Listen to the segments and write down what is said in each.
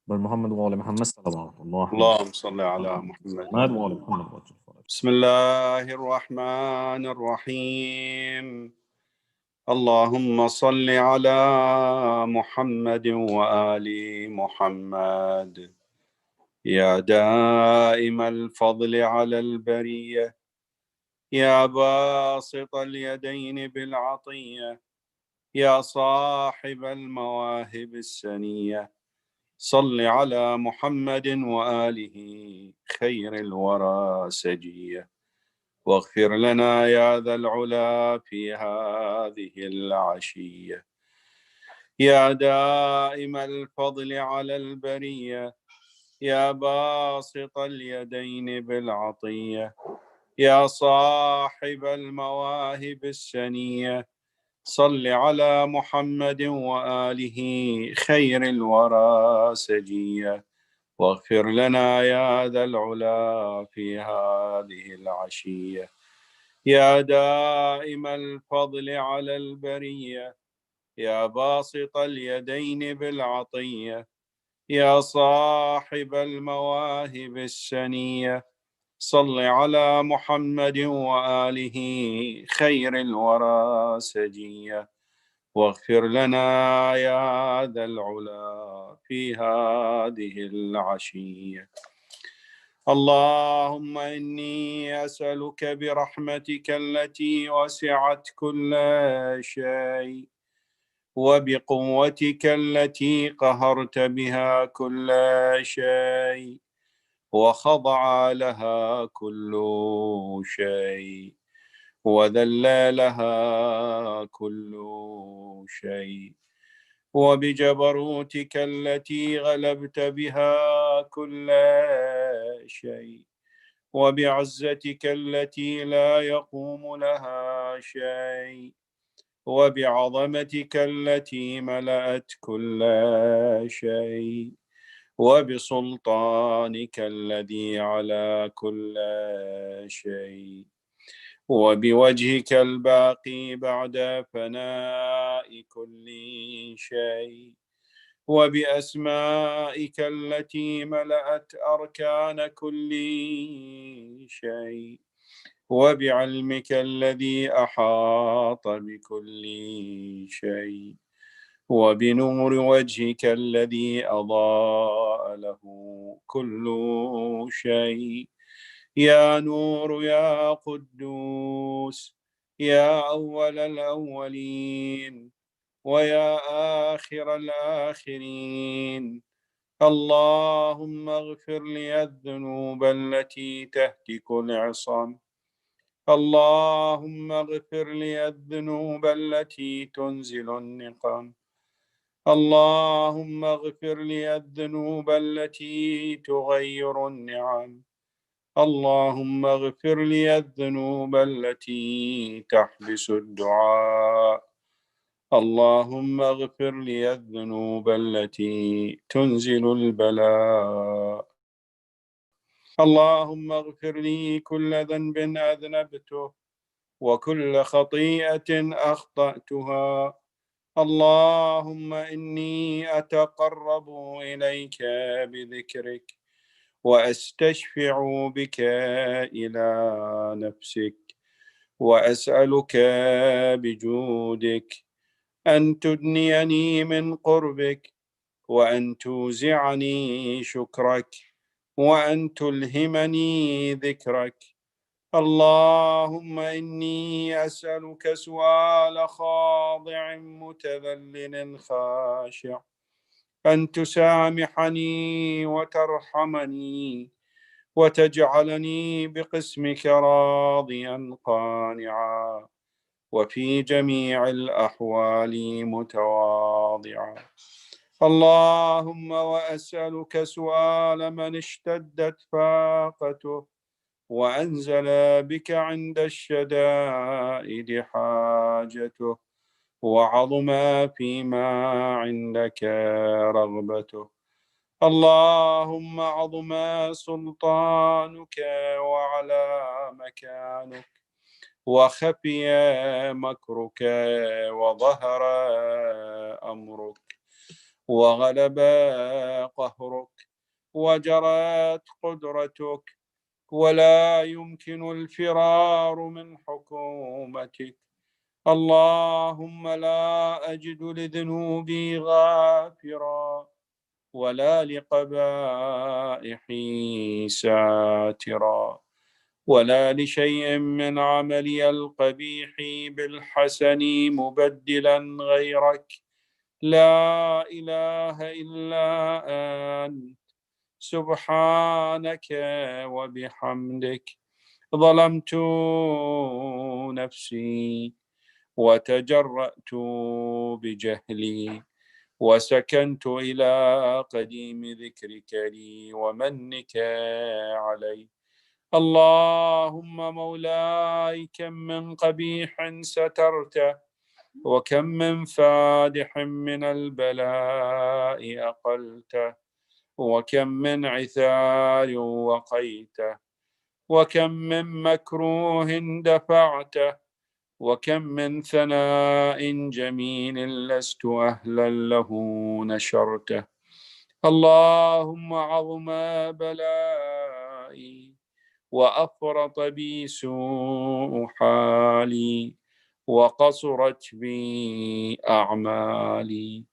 بل محمد وآل محمد صلوات الله اللهم صل على محمد وآل محمد. بسم الله الرحمن الرحيم. اللهم صل على محمد وآل محمد. يا دائم الفضل على البرية، يا باسط اليدين بالعطية، يا صاحب المواهب السنية، صل على محمد وآله خير الورى سجية، واغفر لنا يا ذا العلا في هذه العشية. يا دائم الفضل على البرية، يا باسط اليدين بالعطية، يا صاحب المواهب السنية، صل على محمد وآله خير الورى سجية، واغفر لنا يا ذا العلا في هذه العشية. يا دائم الفضل على البرية، يا باسط اليدين بالعطية، يا صاحب المواهب السنية، صل على محمد وآله خير الورى سجية، واغفر لنا يا ذا العلا في هذه العشية. اللهم إني أسألك برحمتك التي وسعت كل شيء، وبقوتك التي قهرت بها كل شيء، وخضع لها كل شيء، وذل لها كل شيء، وبجبروتك التي غلبت بها كل شيء، وبعزتك التي لا يقوم لها شيء، وبعظمتك التي ملأت كل شيء، وبسلطانك الذي على كل شيء، وبوجهك الباقي بعد فناء كل شيء، وبأسمائك التي ملأت أركان كل شيء، وبعلمك الذي أحاط بكل شيء، وبنور وجهك الذي أضاء له كل شيء. يا نور يا قدوس، يا أول الأولين ويا آخر الآخرين، اللهم اغفر لي الذنوب التي تهتك العصام، اللهم اغفر لي الذنوب التي تنزل النقم، اللهم اغفر لي الذنوب التي تغير النعم، اللهم اغفر لي الذنوب التي تحبس الدعاء، اللهم اغفر لي الذنوب التي تنزل البلاء، اللهم اغفر لي كل ذنب أذنبته وكل خطيئة أخطأتها، اللهم إني أتقرب إليك بذكرك وأستشفع بك إلى نفسك، وأسألك بجودك أن تدنيني من قربك، وأن توزعني شكرك، وأن تلهمني ذكرك. اللهم إني أسألك سؤال خاضع متذلل خاشع، أن تسامحني وترحمني وتجعلني بقسمك راضيا قانعا، وفي جميع الأحوال متواضعا. اللهم وأسألك سؤال من اشتدت فاقته وأنزل بك عند الشدائد حاجته، وعظم فيما عندك رغبته. اللهم عظم سلطانك وعلى مكانك، وخفي مكرك وظهر أمرك، وغلب قهرك وجرت قدرتك، ولا يمكن الفرار من حكومتك. اللهم لا أجد لذنوبي غافرا، ولا لقبائحي ساترا، ولا لشيء من عملي القبيح بالحسن مبدلا غيرك. لا إله إلا أنت سبحانك وبحمدك ظلمت نفسي وتجرأت بجهلي، وسكنت إلى قديم ذكرك لي ومنك علي. اللهم مولاي كم من قبيح سترته، وكم من فادح من البلاء أقلته، وكم من عثار وقيته، وكم من مكروه دفعته، وكم من ثناء جميل لست أهلا له نشرته. اللهم عظم بلائي، وأفرط بي سوء حالي، وقصرت بي أعمالي،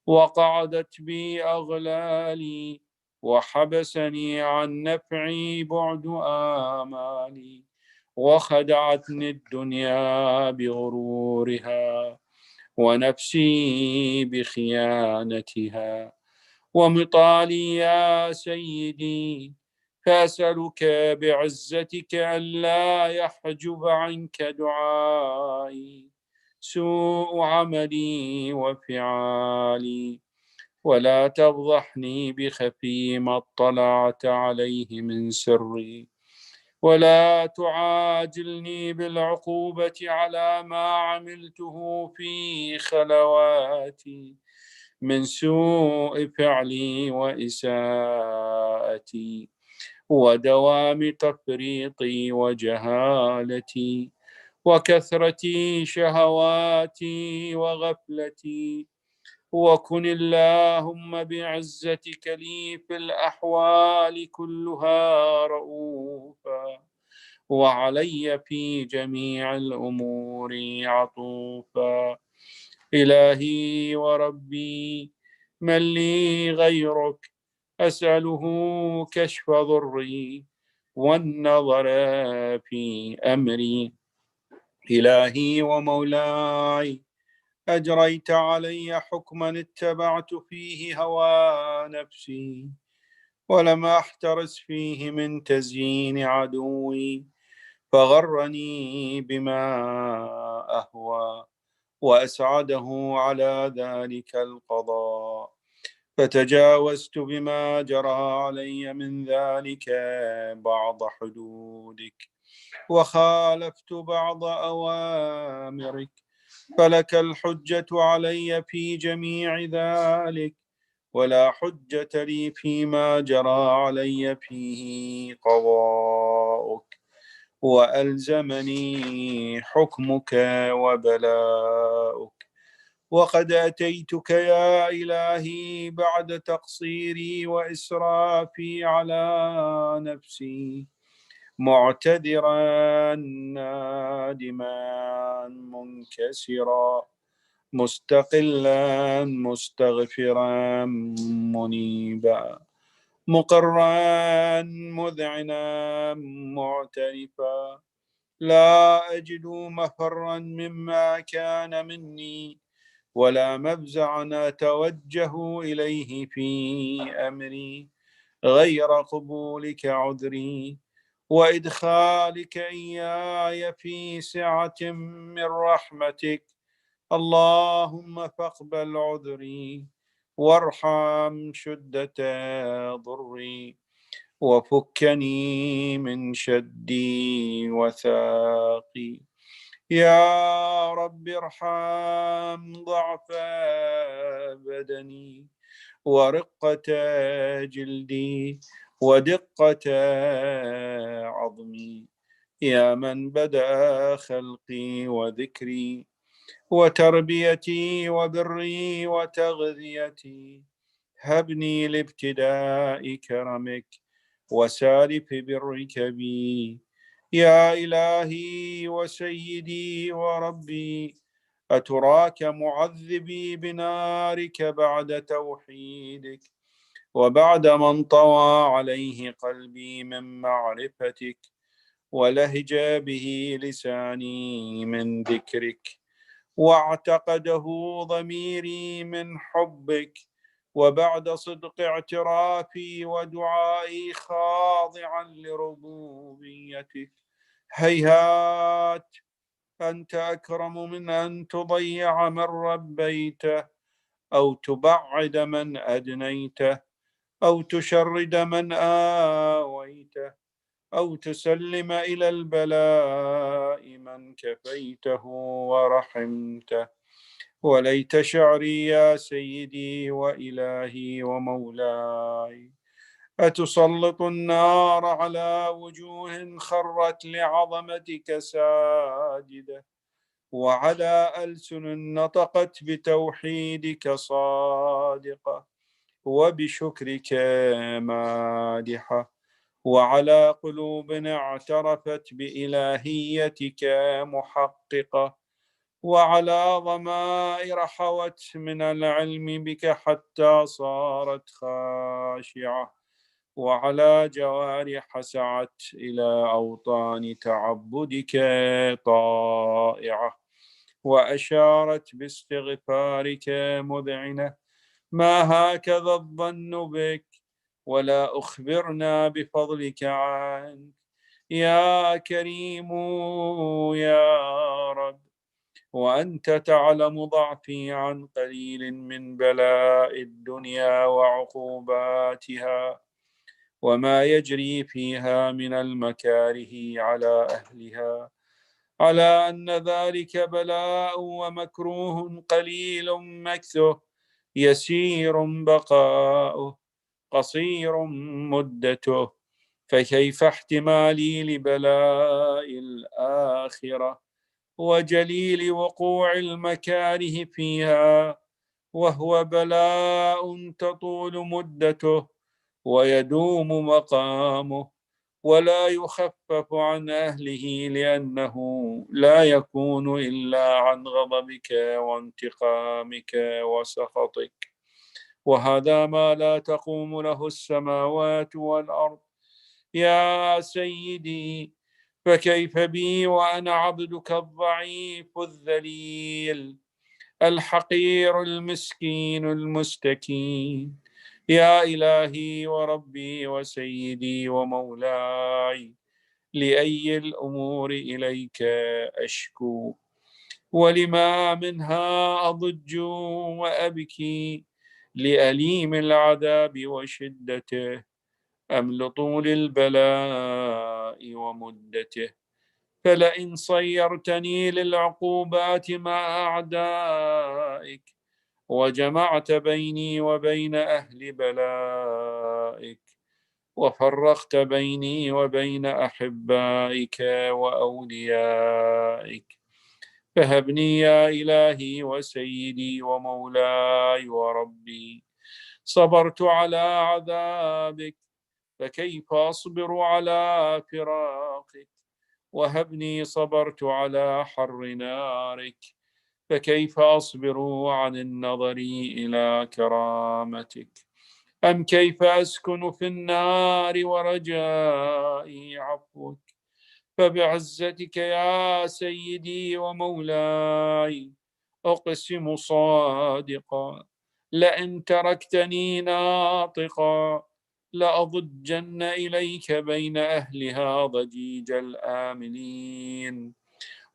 وقعدت بي أغلالي، وحبسني عن نفعي بعد آمالي، وخدعتني الدنيا بغرورها، ونفسي بخيانتها، ومطالي يا سيدي. فأسألك بعزتك ألا يحجب عنك دعائي سوء عملي وفعالي، ولا تفضحني بخفي ما اطلعت عليه من سري، ولا تعاجلني بالعقوبة على ما عملته في خلواتي من سوء فعلي وإساءتي، ودوام تفريطي وجهالتي، وكثرة شهواتي وغفلتي. وكن اللهم بعزتك لي في الأحوال كلها رؤوفا، وعلي في جميع الأمور عطوفا. إلهي وربي، من لي غيرك أسأله كشف ضري والنظر في أمري. إلهي ومولاي، أجريت علي حكما اتبعت فيه هوى نفسي، ولم أحترس فيه من تزيين عدوي، فغرني بما أهوى وأسعده على ذلك القضاء، فتجاوزت بما جرى علي من ذلك بعض حدودك، وخالفت بعض أوامرك، فلك الحجة علي في جميع ذلك، ولا حجة لي فيما جرى علي فيه قضاؤك، وألزمني حكمك وبلاؤك. وقد أتيتك يا إلهي بعد تقصيري وإسرافي على نفسي، معتذرا نادما منكسرا، مستقلا مستغفرا منيبا، مقرا مذعنا معترفا، لا أجد مفرا مما كان مني، ولا مفزعا أتوجه إليه في أمري، غير قبولك عذري، وإدخالك إياي في سعة من رحمتك. اللهم فاقبل عذري، وارحم شدة ضري، وفكني من شدي وثاقي. يا رب ارحم ضعف بدني، ورقة جلدي، ودقة عظمي، يا من بدأ خلقي وذكري، وتربيتي وبري وتغذيتي. هبني لابتداء كرمك وسالف برك بي. يا إلهي وسيدي وربي، أتراك معذبي بنارك بعد توحيدك، وبعد ما انطوى عليه قلبي من معرفتك، ولهج به لساني من ذكرك، واعتقده ضميري من حبك، وبعد صدق اعترافي ودعائي خاضعا لربوبيتك. هيهات، أنت أكرم من أن تضيع من ربيته، أو تبعد من أدنيته، أو تشرد من آويته، أو تسلم إلى البلاء من كفيته ورحمته. وليت شعري يا سيدي وإلهي ومولاي، أتسلط النار على وجوه خرت لعظمتك ساجدة، وعلى ألسن نطقت بتوحيدك صادقة، وبشكرك مادحة، وعلى قلوب اعترفت بإلهيتك محققة، وعلى ضمائر حوت من العلم بك حتى صارت خاشعة، وعلى جوارح سعت إلى أوطان تعبدك طائعة، وأشارت باستغفارك مذعنة. ما هكذا الظن بك، ولا أخبرنا بفضلك عنك يا كريم يا رب. وأنت تعلم ضعفي عن قليل من بلاء الدنيا وعقوباتها، وما يجري فيها من المكاره على أهلها، على أن ذلك بلاء ومكروه قليل مكثه، يسير بقاؤه، قصير مدته. فكيف احتمالي لبلاء الآخرة وجليل وقوع المكاره فيها، وهو بلاء تطول مدته ويدوم مقامه، ولا يخفف عن أهله، لأنه لا يكون إلا عن غضبك وانتقامك وسخطك. وهذا ما لا تقوم له السماوات والأرض يا سيدي. فكيف بي وأنا عبدك الضعيف الذليل الحقير المسكين المستكين؟ يا إلهي وربي وسيدي ومولاي، لأي الأمور إليك أشكو، ولما منها أضج وأبكي؟ لأليم العذاب وشدته، أم لطول البلاء ومدته؟ فلئن صيرتني للعقوبات مع أعدائك، وجمعت بيني وبين أهل بلائك، وفرقت بيني وبين أحبائك وأوليائك، فهبني يا إلهي وسيدي ومولاي وربي. صبرت على عذابك، فكيف أصبر على فراقك؟ وهبني صبرت على حر نارك، فكيف أصبر عن النظر إلى كرامتك؟ أم كيف أسكن في النار ورجائي عفوك؟ فبعزتك يا سيدي ومولاي أقسم صادقا، لئن تركتني ناطقا لأضجن إليك بين أهلها ضجيج الآمنين،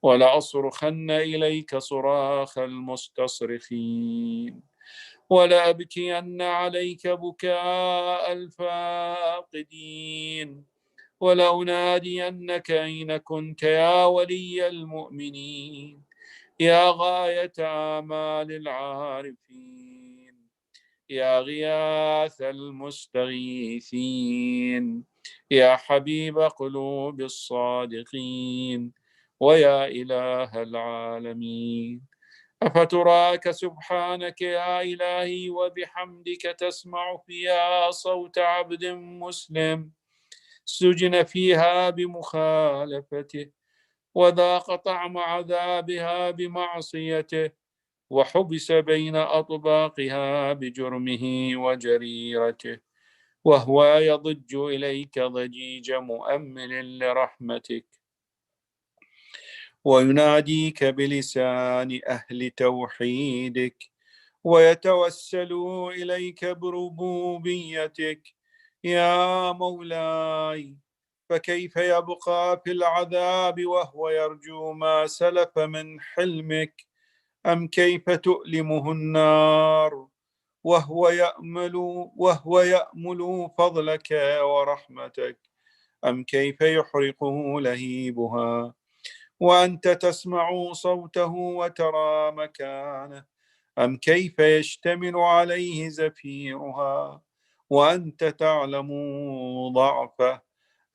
ولأصرخن إليك صراخ المستصرخين، ولأبكين عليك بكاء الفاقدين، ولأنادينك أين كنت يا ولي المؤمنين، يا غاية آمال العارفين، يا غياث المستغيثين، يا حبيب قلوب الصادقين، ويا إله العالمين. أفتراك سبحانك يا إلهي وبحمدك تسمع فيها صوت عبد مسلم سجن فيها بمخالفته وذاق طعم عذابها بمعصيته وحبس بين أطباقها بجرمه وجريرته وهو يضج إليك ضجيج مؤمل لرحمتك ويناديك بلسان أهل توحيدك ويتوسل إليك بربوبيتك يا مولاي فكيف يبقى في العذاب وهو يرجو ما سلف من حلمك أم كيف تؤلمه النار وهو يأمل فضلك ورحمتك أم كيف يحرقه لهيبها وأنت تسمع صوته وترى مكانه أم كيف يشتمل عليه زفيرها وأنت تعلم ضعفه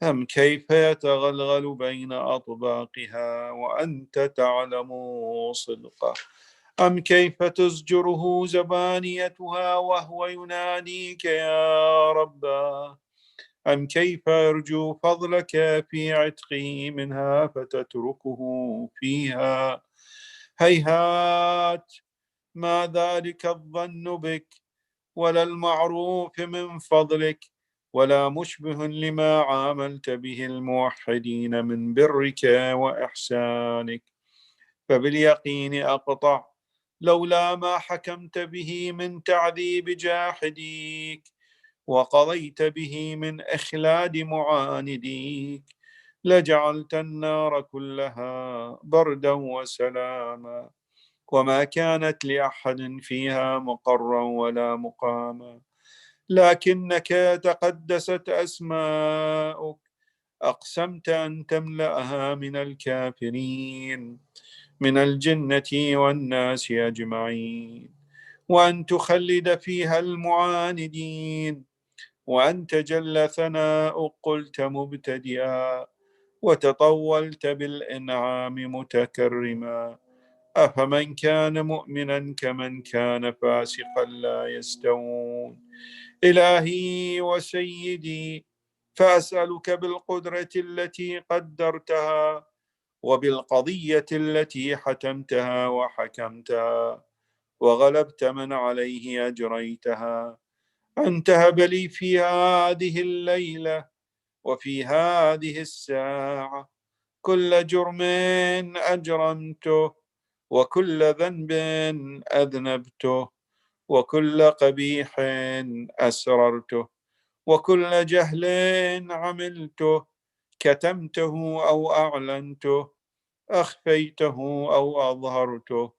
أم كيف يتغلغل بين أطباقها وأنت تعلم صدقه أم كيف تزجره زبانيتها وهو يناديك يا رباه أم كيف يرجو فضلك في عتقه منها فتتركه فيها هيهات ما ذلك الظن بك ولا المعروف من فضلك ولا مشبه لما عاملت به الموحدين من برك وإحسانك فباليقين أقطع لولا ما حكمت به من تعذيب جاحديك وقضيت به من إخلاد معانديك لجعلت النار كلها بردا وسلاما وما كانت لأحد فيها مقرا ولا مقاما لكنك تقدست أسماؤك أقسمت أن تملأها من الكافرين من الجنة والناس أجمعين وأن تخلد فيها المعاندين وأنت جل ثناء قلت مبتدئا وتطولت بالإنعام متكرما أفمن كان مؤمنا كمن كان فاسقا لا يستوون إلهي وسيدي فأسألك بالقدرة التي قدرتها وبالقضية التي حتمتها وحكمتها وغلبت من عليه أجريتها أن تهب لي في هذه الليلة وفي هذه الساعة كل جرم أجرمته وكل ذنب أذنبته وكل قبيح أسررته وكل جهل عملته كتمته أو أعلنته أخفيته أو أظهرته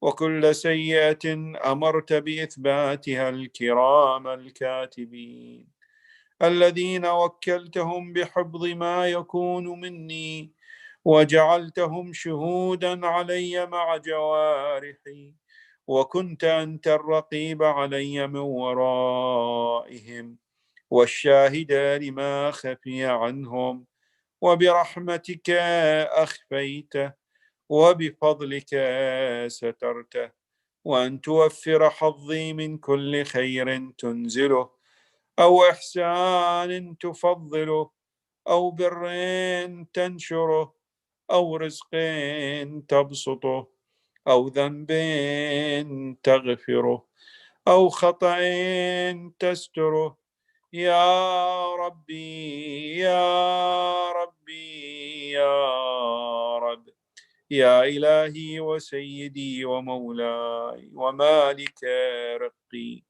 وكل سيئة أمرت بإثباتها الكرام الكاتبين الذين وكلتهم بحفظ ما يكون مني وجعلتهم شهودا علي مع جوارحي وكنت أنت الرقيب علي من ورائهم والشاهد لما خفي عنهم وبرحمتك أخفيته وبفضلك سترته وأن توفر حظي من كل خير تنزله أو إحسان تفضله أو بر تنشره أو رزق تبسطه أو ذنب تغفره أو خطأ تستره يا ربي يا ربي يا رب يا إلهي وسيدي ومولاي ومالك رقي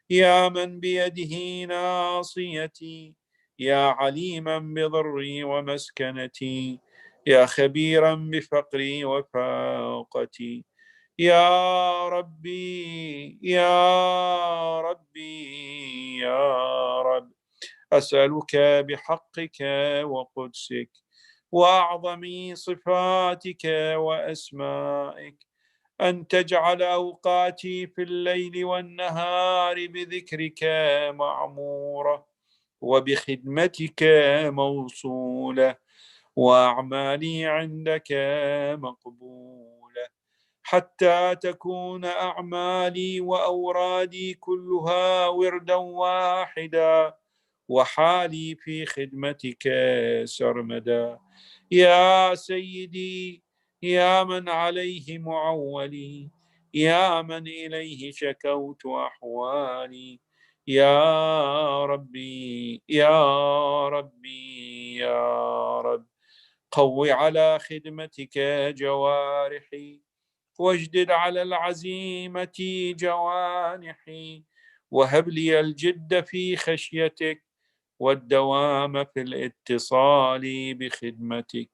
يا من بيده ناصيتي يا عليما بضري ومسكنتي يا خبيرا بفقري وفاقتي يا ربي يا ربي يا رب أسألك بحقك وقدسك وأعظم صفاتك وأسمائك أن تجعل أوقاتي في الليل والنهار بذكرك معمورة وبخدمتك موصولة وأعمالي عندك مقبولة حتى تكون أعمالي وأورادي كلها وردا واحدا، وحالي في خدمتك سرمدا. يا سيدي، يا من عليه معولي، يا من إليه شكوت أحوالي، يا ربي يا ربي يا رب، قو على خدمتك جوارحي، واجدد على العزيمة جوانحي، وهب لي الجد في خشيتك، والدوام في الاتصال بخدمتك،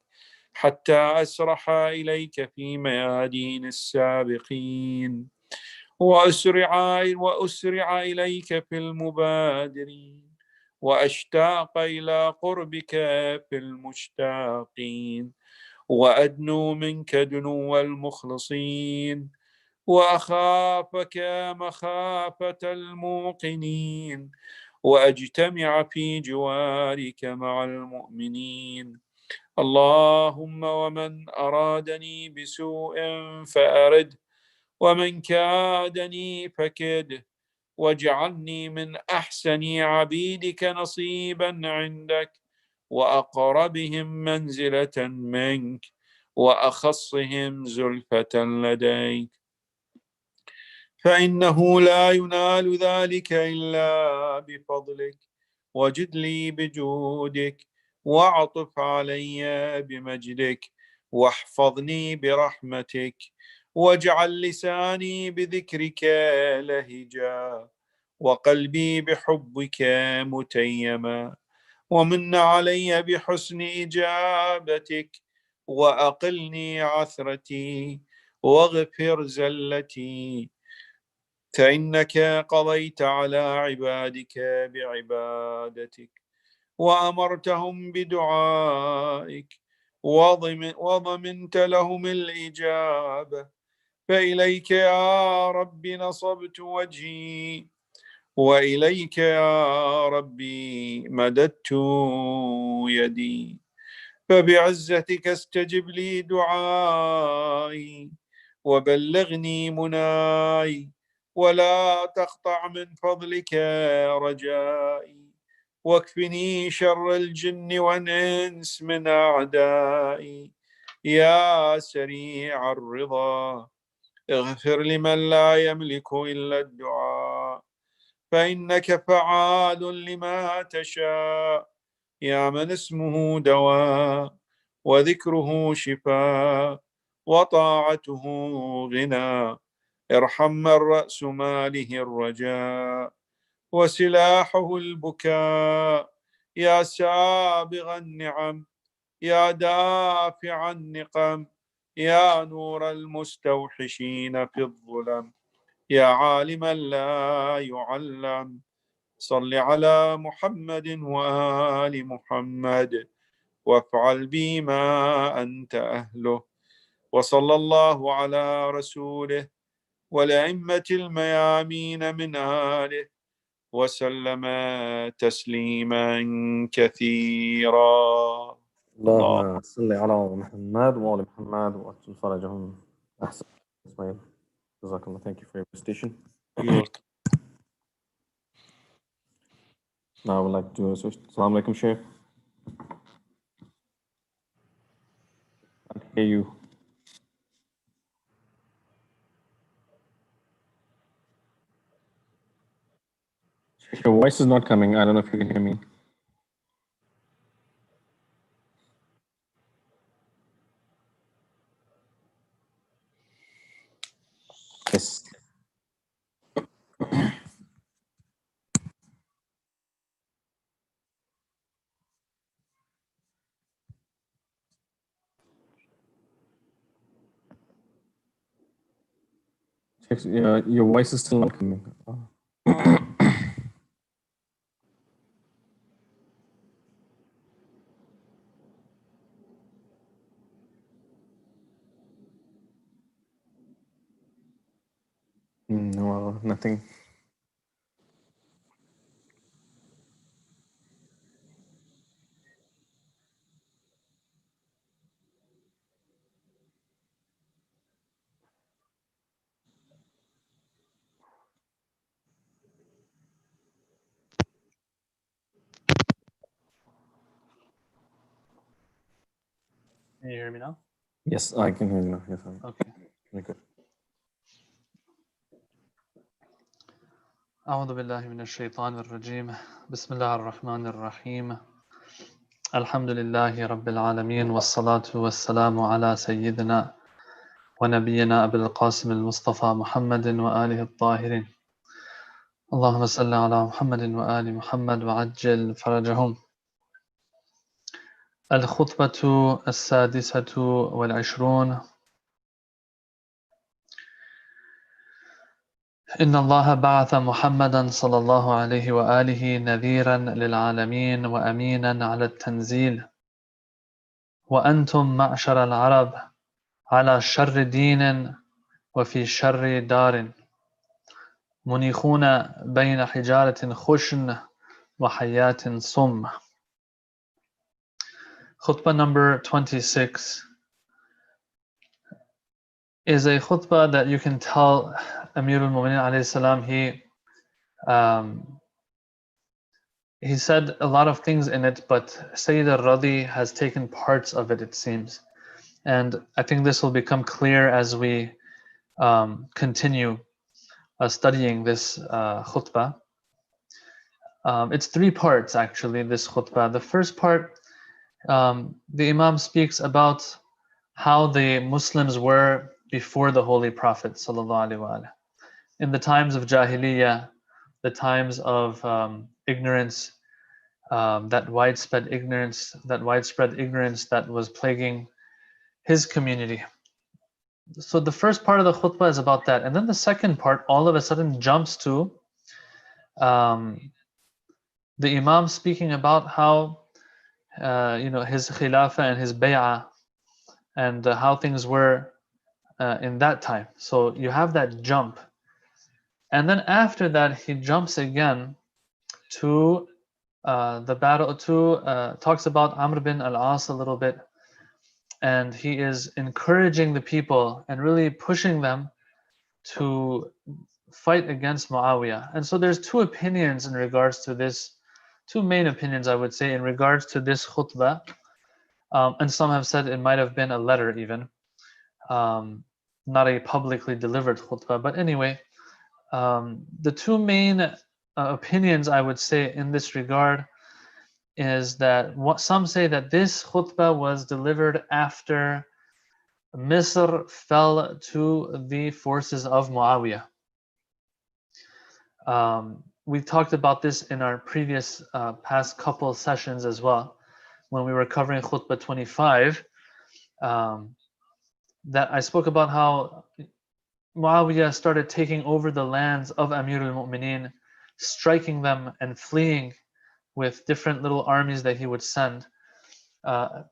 حتى أسرح إليك في ميادين السابقين، وأسرع إليك في المبادرين، وأشتاق إلى قربك في المشتاقين، وأدنو منك دنو المخلصين، وأخافك مخافة الموقنين، وأجتمع في جوارك مع المؤمنين. اللهم ومن أرادني بسوء فأرد، ومن كادني فكده، واجعلني من أحسن عبيدك نصيبا عندك، وأقربهم منزلة منك، وأخصهم زلفة لديك، فإنه لا ينال ذلك إلا بفضلك، وجد لي بجودك، واعطف علي بمجدك، واحفظني برحمتك، واجعل لساني بذكرك لهجا، وقلبي بحبك متيما، ومن علي بحسن إجابتك، وأقلني عثرتي، واغفر زلتي، فإنك قضيت على عبادك بعبادتك، وأمرتهم بدعائك، وضمنت لهم الإجابة، فإليك يا رب نصبت وجهي، وإليك يا ربي مددت يدي، فبعزتك استجب لي دعائي، وبلغني مناي، ولا تقطع من فضلك رجائي، واكفني شر الجن والإنس من أعدائي، يا سريع الرضا اغفر لمن لا يملك إلا الدعاء، فإنك فعال لما تشاء، يا من اسمه دواء، وذكره شفاء، وطاعته غنى، ارحم من رأس ماله الرجاء، وسلاحه البكاء، يا سابغ النعم، يا دافع النقم، يا نور المستوحشين في الظلم، يا عالما لا يعلم، صل على محمد وآل محمد، وافعل بي ما أنت أهله، وصلى الله على رسوله والأئمة الميامين من آله، وسلم تسليما كثيرا. الله. اللهم صل على محمد وآل محمد وأجل فرجهم. أحسن إسماعيل. جزاك الله. Thank you for your presentation. Now I would like to switch. Assalamu alaikum, Sheikh. I can hear you. Sheikh, your voice is not coming. I don't know if you can hear me. Yes. Sheikh, your voice is still not coming. No, nothing. Can you hear me now? Yes, I can hear you now. Yes, Okay. very good. أعوذ بالله من الشيطان الرجيم بسم الله الرحمن الرحيم الحمد لله رب العالمين والصلاة والسلام على سيدنا ونبينا أبي القاسم المصطفى محمد وآله الطاهرين اللهم صل على محمد وآل محمد وعجل فرجهم. الخطبة السادسة والعشرون. إن الله بعث محمدا صلى الله عليه وآله نذيرا للعالمين وأمينا على التنزيل وأنتم معشر العرب على شر دين وفي شر دار منيخون بين حجارة خشن وحياة صم. Khutbah number 26 is a khutbah that you can tell Amir al-Mu'minin alayhi salam, he said a lot of things in it, but Sayyid al-Radi has taken parts of it, it seems. And I think this will become clear as we continue studying this khutbah. It's three parts, actually, this khutbah. The first part, the Imam speaks about how the Muslims were before the Holy Prophet ﷺ. In the times of Jahiliyyah, the times of ignorance, that widespread ignorance that was plaguing his community. So the first part of the khutbah is about that. And then the second part all of a sudden jumps to the Imam speaking about how his khilafah and his bay'ah and how things were in that time. So you have that jump. And then after that, he jumps again to the battle, talks about Amr bin al-As a little bit. And he is encouraging the people and really pushing them to fight against Muawiyah. And so there's two opinions in regards to this, two main opinions, I would say, in regards to this khutbah. And some have said it might have been a letter even, not a publicly delivered khutbah. But anyway, the two main opinions I would say in this regard is that some say that this khutbah was delivered after Misr fell to the forces of Muawiyah. We talked about this in our previous past couple sessions as well, when we were covering khutbah 25, that I spoke about how Muawiyah started taking over the lands of Amir al-Mu'mineen, striking them and fleeing with different little armies that he would send.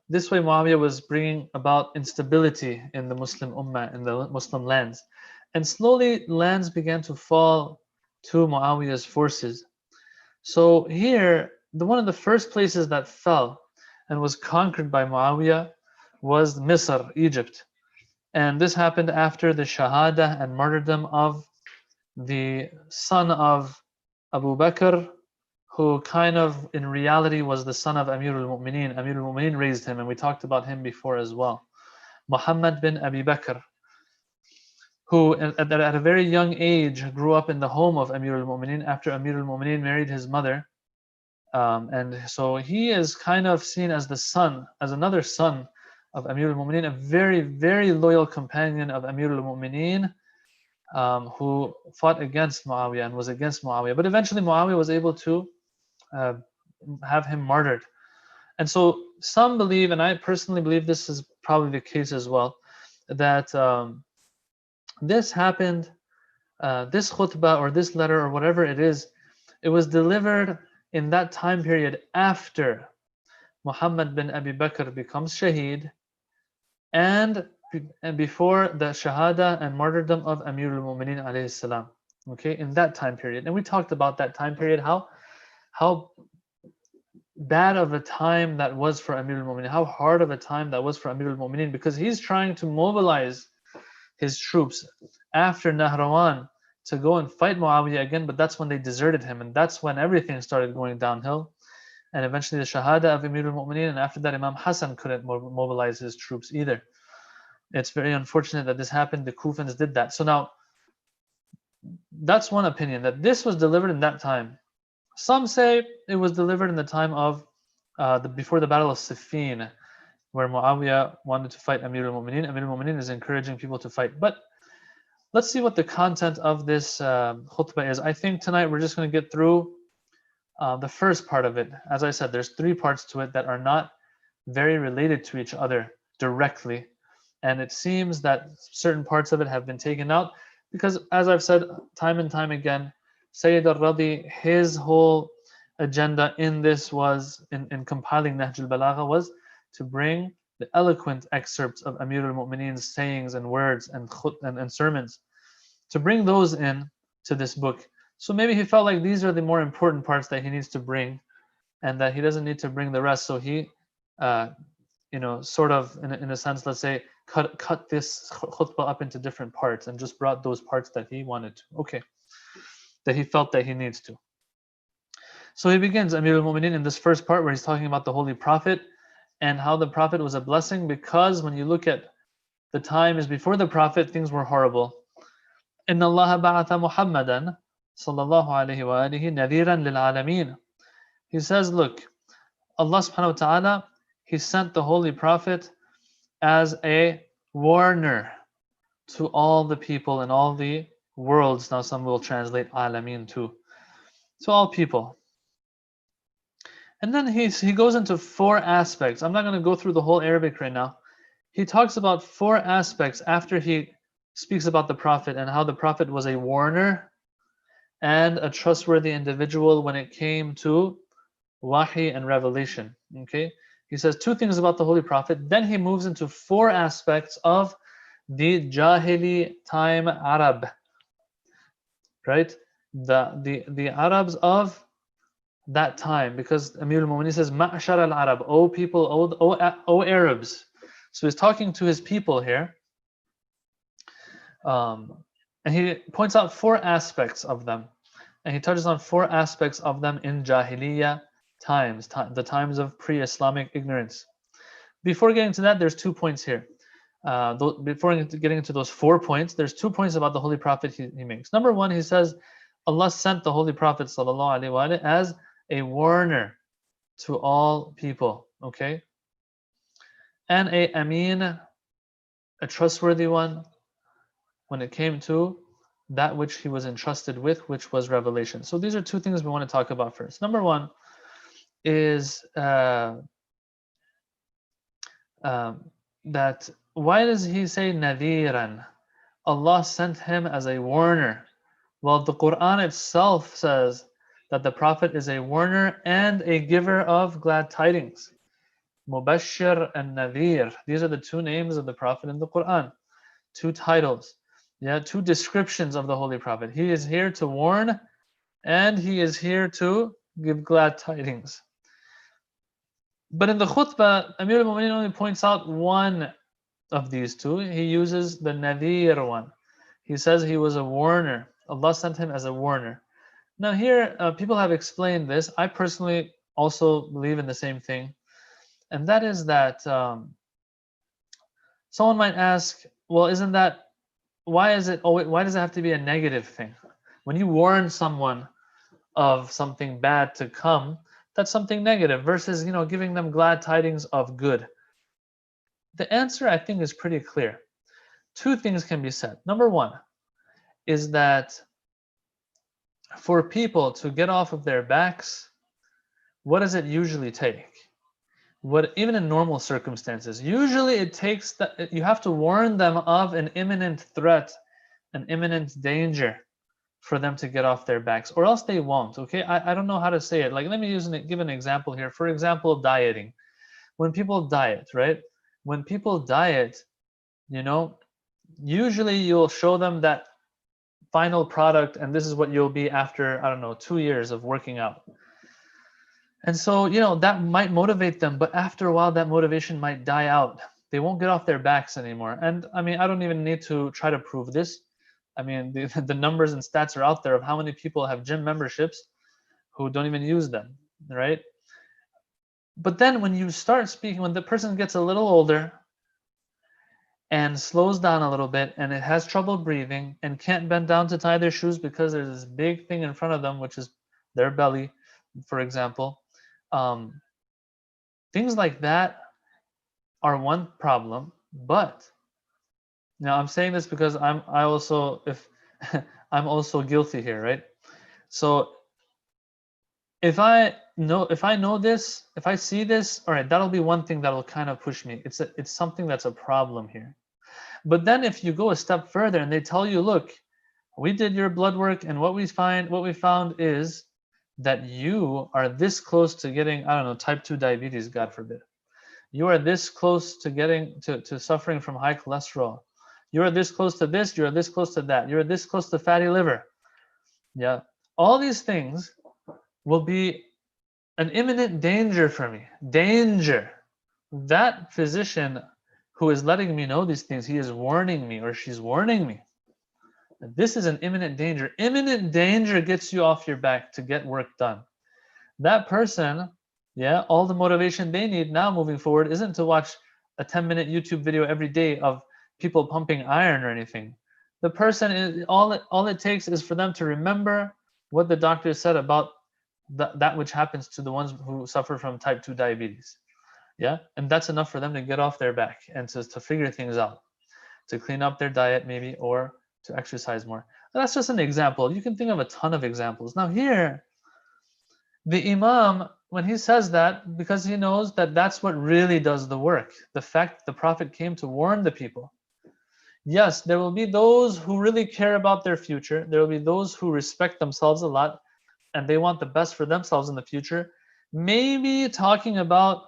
This way Muawiyah was bringing about instability in the Muslim ummah, in the Muslim lands. And slowly lands began to fall to Muawiyah's forces. So here, one of the first places that fell and was conquered by Muawiyah was Misr, Egypt. And this happened after the shahada and martyrdom of the son of Abu Bakr, who kind of in reality was the son of Amir al-Mu'mineen. Amir al-Mu'mineen raised him, and we talked about him before as well. Muhammad bin Abi Bakr, who at a very young age grew up in the home of Amir al-Mu'mineen after Amir al-Mu'mineen married his mother. And so he is kind of seen as the son, as another son of Amir al-Mu'mineen, a very, very loyal companion of Amir al-Mu'mineen, who fought against Muawiyah and was against Muawiyah. But eventually Muawiyah was able to have him martyred. And so some believe, and I personally believe this is probably the case as well, that this happened, this khutbah or this letter or whatever it is, it was delivered in that time period after Muhammad bin Abi Bakr becomes shaheed and before the shahada and martyrdom of Amir al-Mu'mineen alayhi salam. Okay, in that time period. And we talked about that time period, how bad of a time that was for Amir al-Mu'mineen, how hard of a time that was for Amir al-Mu'mineen, because he's trying to mobilize his troops after Nahrawan to go and fight Muawiyah again, but that's when they deserted him, and that's when everything started going downhill. and eventually the Shahada of Amir al-Mu'mineen, and after that Imam Hassan couldn't mobilize his troops either. It's very unfortunate that this happened. The Kufans did that. So now, that's one opinion, that this was delivered in that time. Some say it was delivered in the time of before the Battle of Siffin, where Muawiyah wanted to fight Amir al-Mu'mineen. Amir al-Mu'mineen is encouraging people to fight. But let's see what the content of this khutbah is. I think tonight we're just going to get through the first part of it. As I said, there's 3 parts to it that are not very related to each other directly. And it seems that certain parts of it have been taken out because, as I've said time and time again, Sayyid al-Radi, his whole agenda in this was, in compiling Nahjul Balagha, was to bring the eloquent excerpts of Amir al-Mu'mineen's sayings and words and sermons, to bring those in to this book. So maybe he felt like these are the more important parts that he needs to bring, and that he doesn't need to bring the rest. So he, sort of, in a sense, let's say, cut this khutbah up into different parts and just brought those parts that he wanted to. Okay, that he felt that he needs to. So he begins Amir al-Mu'mineen in this first part where he's talking about the Holy Prophet and how the Prophet was a blessing, because when you look at the times before the Prophet, things were horrible. Inna Allah ba'atha Muhammadan sallallahu alayhi wa alihi nadhiran lil alameen. He says, look, Allah subhanahu wa ta'ala, He sent the Holy Prophet as a warner to all the people in all the worlds. Now some will translate alameen to all people. And then he goes into 4 aspects. I'm not going to go through the whole Arabic right now. He talks about 4 aspects after he speaks about the Prophet and how the Prophet was a warner and a trustworthy individual when it came to wahi and revelation. Okay, he says 2 things about the Holy Prophet. Then he moves into 4 aspects of the Jahili time Arab, right? The Arabs of that time, because Amir al-Mu'mineen says, Ma'ashar al-Arab, O people, O Arabs. So he's talking to his people here. And he points out 4 aspects of them. And he touches on 4 aspects of them in Jahiliyyah times, the times of pre-Islamic ignorance. Before getting to that, there's 2 points here. Before getting into those 4 points, there's 2 points about the Holy Prophet he makes. Number 1, he says, Allah sent the Holy Prophet sallallahu alaihi wasallam as a warner to all people, okay? And a Amin, a trustworthy one, when it came to that which he was entrusted with, which was revelation. So these are 2 things we want to talk about first. Number 1 is that why does he say nadhiran? Allah sent him as a warner. Well, the Quran itself says that the Prophet is a warner and a giver of glad tidings. Mubashir and Nadhir. These are the 2 names of the Prophet in the Quran. 2 titles. 2 descriptions of the Holy Prophet. He is here to warn and he is here to give glad tidings. But in the khutbah, Amir al-Mu'mineen only points out one of these 2. He uses the Nadhir one. He says he was a warner. Allah sent him as a warner. Now here, people have explained this. I personally also believe in the same thing. And that is that someone might ask, well, isn't that, why does it have to be a negative thing? When you warn someone of something bad to come, that's something negative, versus, giving them glad tidings of good. The answer, I think, is pretty clear. 2 things can be said. Number 1 is that for people to get off of their backs, what does it usually take? Even in normal circumstances, usually it takes that you have to warn them of an imminent threat, an imminent danger for them to get off their backs, or else they won't. Okay, I don't know how to say it. Like, let me give an example here. For example, dieting. When people diet, right? When people diet, usually you'll show them that final product, and this is what you'll be after, I don't know, 2 years of working out. And so, that might motivate them, but after a while, that motivation might die out. They won't get off their backs anymore. And I mean, I don't even need to try to prove this. I mean, the numbers and stats are out there of how many people have gym memberships who don't even use them, right? But then when you start speaking, when the person gets a little older and slows down a little bit and it has trouble breathing and can't bend down to tie their shoes because there's this big thing in front of them, which is their belly, for example, things like that are one problem. But now I'm saying this because I'm guilty here, right? So if I know this, if I see this, all right, that'll be one thing that'll kind of push me. It's something that's a problem here. But then if you go a step further and they tell you, look, we did your blood work and what we found is that you are this close to getting, I don't know, type 2 diabetes, God forbid. You are this close to getting to suffering from high cholesterol. You are this close to this, you're this close to that. You're this close to fatty liver. Yeah. All these things will be an imminent danger for me. Danger. That physician who is letting me know these things, he is warning me or she's warning me. This is an imminent danger. Imminent danger gets you off your back to get work done. That person, yeah, all the motivation they need now moving forward isn't to watch a 10-minute YouTube video every day of people pumping iron or anything. The person is all it takes is for them to remember what the doctor said about that which happens to the ones who suffer from type 2 diabetes. Yeah, and that's enough for them to get off their back and to figure things out, to clean up their diet maybe, or to exercise more. That's just an example. You can think of a ton of examples. Now here, the Imam, when he says that, because he knows that that's what really does the work, the fact the Prophet came to warn the people. Yes, there will be those who really care about their future. There will be those who respect themselves a lot and they want the best for themselves in the future. Maybe talking about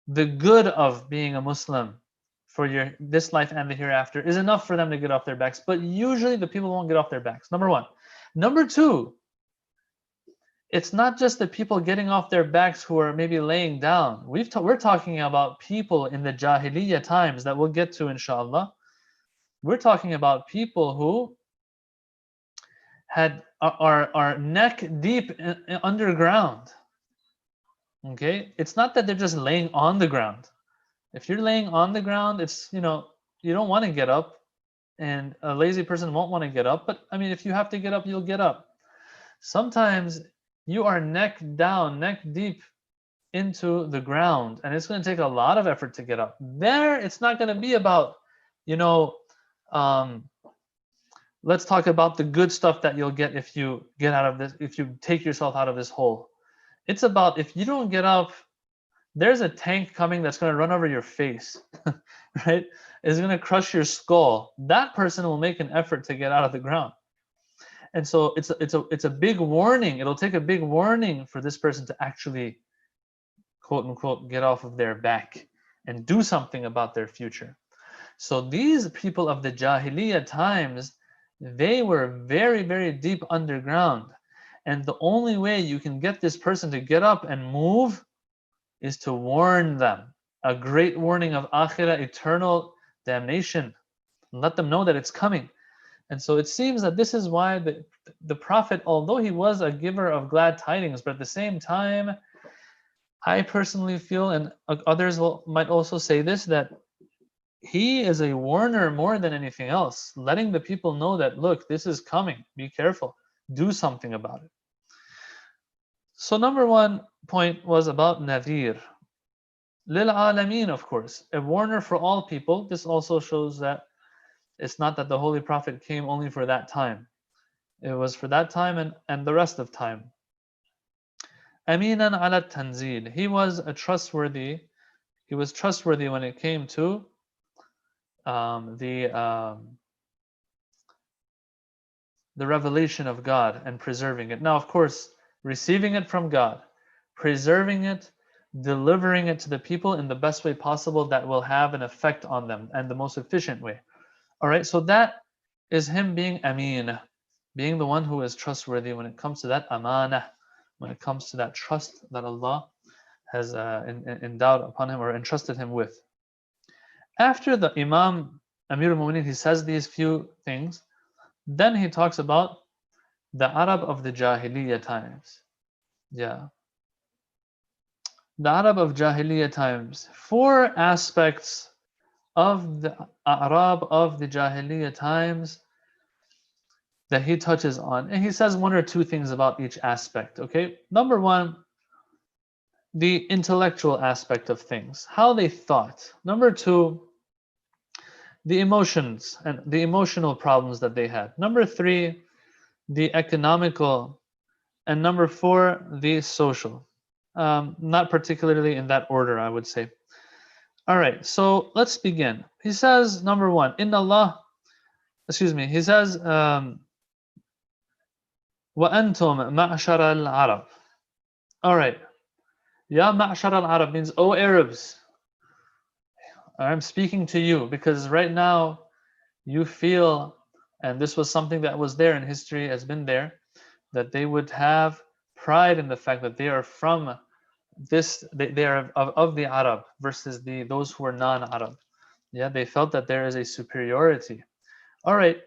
the good of being a Muslim for this life and the hereafter is enough for them to get off their backs. But usually the people won't get off their backs. Number one. Number two, it's not just the people getting off their backs who are maybe laying down. We're talking about people in the Jahiliyyah times that we'll get to, inshallah. We're talking about people who are neck deep underground. Okay, it's not that they're just laying on the ground. If you're laying on the ground, it's, you don't want to get up, and a lazy person won't want to get up. But I mean, if you have to get up, you'll get up. Sometimes you are neck down, neck deep into the ground, and it's going to take a lot of effort to get up. There, it's not going to be about, let's talk about the good stuff that you'll get if you get out of this, if you take yourself out of this hole. It's about, if you don't get up, there's a tank coming that's going to run over your face, right? It's going to crush your skull. That person will make an effort to get out of the ground. And so it's a big warning. It'll take a big warning for this person to actually, quote unquote, get off of their back and do something about their future. So these people of the Jahiliyyah times, they were very, very deep underground. And the only way you can get this person to get up and move is to warn them. A great warning of akhirah, eternal damnation. Let them know that it's coming. And so it seems that this is why the Prophet, although he was a giver of glad tidings, but at the same time, I personally feel, and others might also say this, that he is a warner more than anything else, letting the people know that, look, this is coming. Be careful. Do something about it. So number one point was about Nadhir. Lil Alameen, of course, a warner for all people. This also shows that it's not that the Holy Prophet came only for that time. It was for that time and the rest of time. Aminan ala tanzil. He was trustworthy when it came to the revelation of God and preserving it. Now, of course, receiving it from God, preserving it, delivering it to the people in the best way possible that will have an effect on them and the most efficient way. All right, so that is him being Amin, being the one who is trustworthy when it comes to that amana, when it comes to that trust that Allah has endowed upon him or entrusted him with. After the Imam Amir al-Mu'minin, he says these few things, then he talks about the Arab of the Jahiliyyah times. Yeah. The Arab of Jahiliyyah times. 4 aspects of the Arab of the Jahiliyyah times that he touches on. And he says 1 or 2 things about each aspect, okay? Number 1, the intellectual aspect of things, how they thought. Number 2, the emotions and the emotional problems that they had. Number 3, the economical. And number 4, the social. Not particularly in that order, I would say. All right, so let's begin. He says, number 1, Inna Allah, he says, وَأَنْتُمْ مَعْشَرَ الْعَرَبِ. All right, Ya Ma'shar al-Arab means, O Arabs, I'm speaking to you because right now you feel, and this was something that was there in history, has been there, that they would have pride in the fact that they are from this, they are of the Arab versus those who are non-Arab. Yeah, they felt that there is a superiority. All right,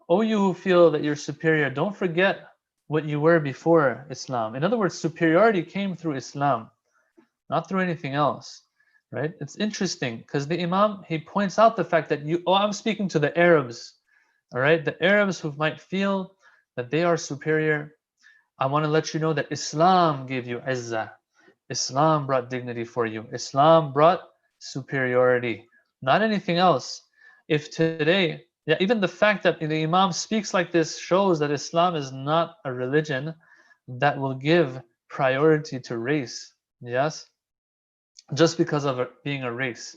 oh, you who feel that you're superior, don't forget what you were before Islam. In other words, superiority came through Islam, not through anything else, right? It's interesting because the Imam, he points out the fact that I'm speaking to the Arabs, all right? The Arabs who might feel that they are superior. I want to let you know that Islam gave you izzah. Islam brought dignity for you. Islam brought superiority, not anything else. If today, yeah, even the fact that the Imam speaks like this shows that Islam is not a religion that will give priority to race. Yes, just because of being a race.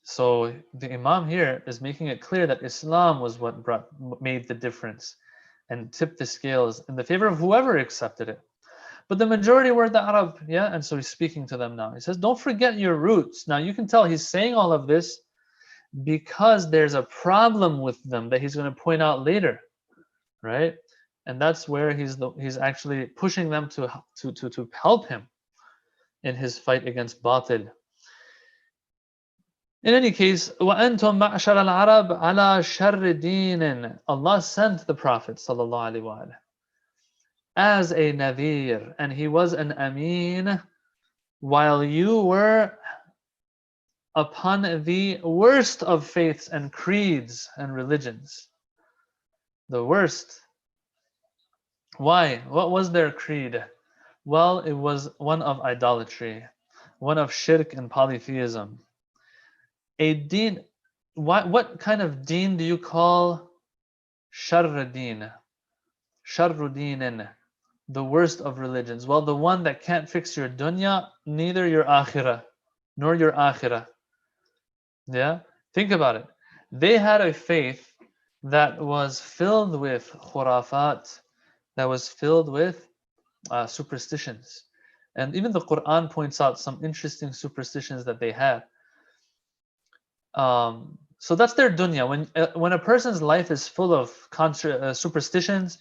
So the Imam here is making it clear that Islam was what made the difference and tipped the scales in the favor of whoever accepted it. But the majority were the Arab, yeah? And so he's speaking to them now. He says, don't forget your roots. Now you can tell he's saying all of this because there's a problem with them that he's going to point out later, right? And that's where he's actually pushing them to help him in his fight against batil. In any case, وَأَنْتُمْ مَعْشَرَ الْعَرَبِ عَلَى شَرِّ دِينٍ. Allah sent the Prophet sallallahu alaihi wasallam as a nadhir, and he was an ameen, while you were upon the worst of faiths and creeds and religions. The worst. Why? What was their creed? Well, it was one of idolatry, one of shirk and polytheism. A deen, what kind of deen do you call sharr deen? Sharru deenin, the worst of religions. Well, the one that can't fix your dunya, neither your akhirah, nor your akhirah. Yeah? Think about it. They had a faith that was filled with khurafat, that was filled with superstitions. And even the Quran points out some interesting superstitions that they had. So that's their dunya. When a person's life is full of superstitions,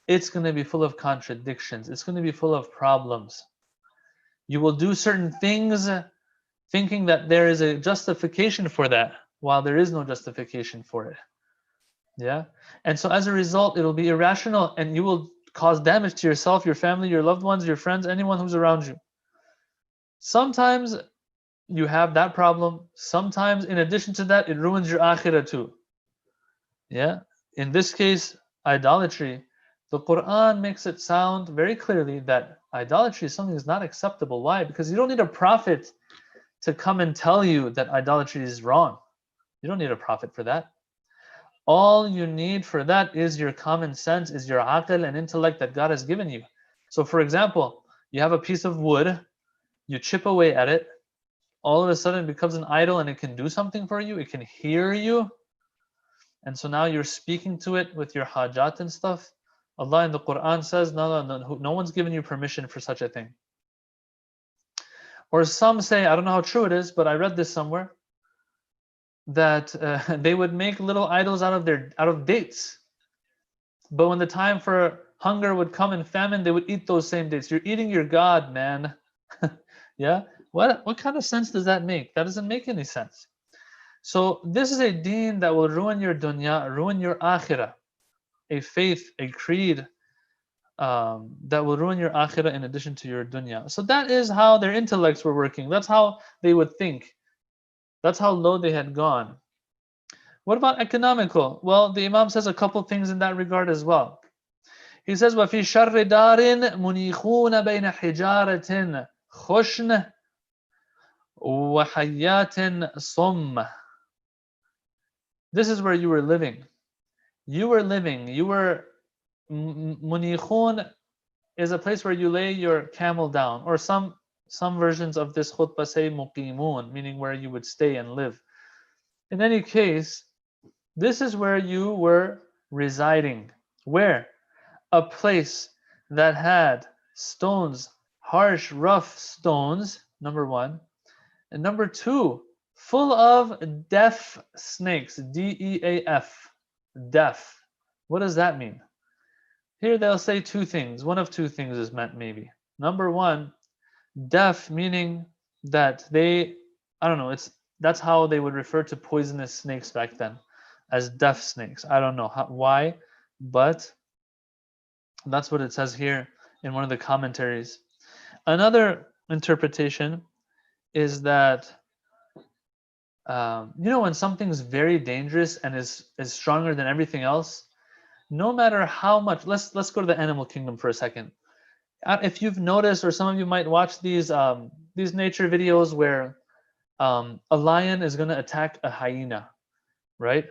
it's going to be full of contradictions. It's going to be full of problems. You will do certain things thinking that there is a justification for that, while there is no justification for it. Yeah? And so as a result, it'll be irrational, and you will cause damage to yourself, your family, your loved ones, your friends, anyone who's around you. Sometimes you have that problem. Sometimes, in addition to that, it ruins your akhirah too. Yeah? In this case, idolatry. The Quran makes it sound very clearly that idolatry is something that's not acceptable. Why? Because you don't need a prophet to come and tell you that idolatry is wrong. You don't need a prophet for that. All you need for that is your common sense, is your aql and intellect that God has given you. So for example, you have a piece of wood, you chip away at it, all of a sudden it becomes an idol and it can do something for you, it can hear you. And so now you're speaking to it with your hajat and stuff. Allah in the Quran says, no one's given you permission for such a thing. Or some say, I don't know how true it is, but I read this somewhere, that they would make little idols out of dates. But when the time for hunger would come and famine, they would eat those same dates. You're eating your God, man. Yeah? What kind of sense does that make? That doesn't make any sense. So this is a deen that will ruin your dunya, ruin your akhirah. A faith, a creed, that will ruin your akhirah in addition to your dunya. So that is how their intellects were working. That's how they would think. That's how low they had gone. What about economical? Well, the Imam says a couple things in that regard as well. He says, وَفِي شَرِّ دَارٍ مُنِيخُونَ بَيْنَ حِجَارَةٍ خُشْنَ وَحَيَّاتٍ صُمَّ. This is where you were living. You were Munikhun is a place where you lay your camel down, or some versions of this khutbah say muqimun, meaning where you would stay and live. In any case, this is where you were residing. Where? A place that had stones, harsh, rough stones, number one. And number two, full of deaf snakes, D-E-A-F, deaf. What does that mean? Here they'll say two things. One of two things is meant maybe. Number one, deaf meaning that they, I don't know, that's how they would refer to poisonous snakes back then, as deaf snakes. I don't know why, but that's what it says here in one of the commentaries. Another interpretation is that when something's very dangerous and is stronger than everything else, no matter how much, let's go to the animal kingdom for a second. If you've noticed, or some of you might watch these nature videos where a lion is going to attack a hyena, right?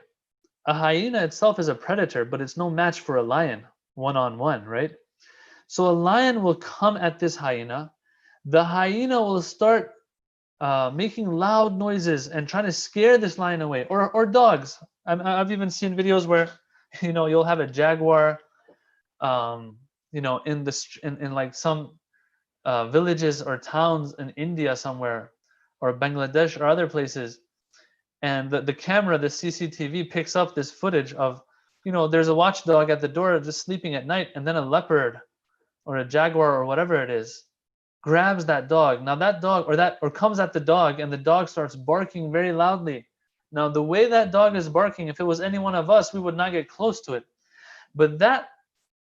A hyena itself is a predator, but it's no match for a lion one-on-one, right? So a lion will come at this hyena. The hyena will start making loud noises and trying to scare this lion away, or dogs. I've even seen videos where you'll have a jaguar in like some villages or towns in India somewhere, or Bangladesh or other places, and the camera, the CCTV picks up this footage of there's a watchdog at the door just sleeping at night, and then a leopard or a jaguar or whatever it is grabs that dog. Now that dog or comes at the dog, and the dog starts barking very loudly. Now the way that dog is barking, if it was any one of us, we would not get close to it. But that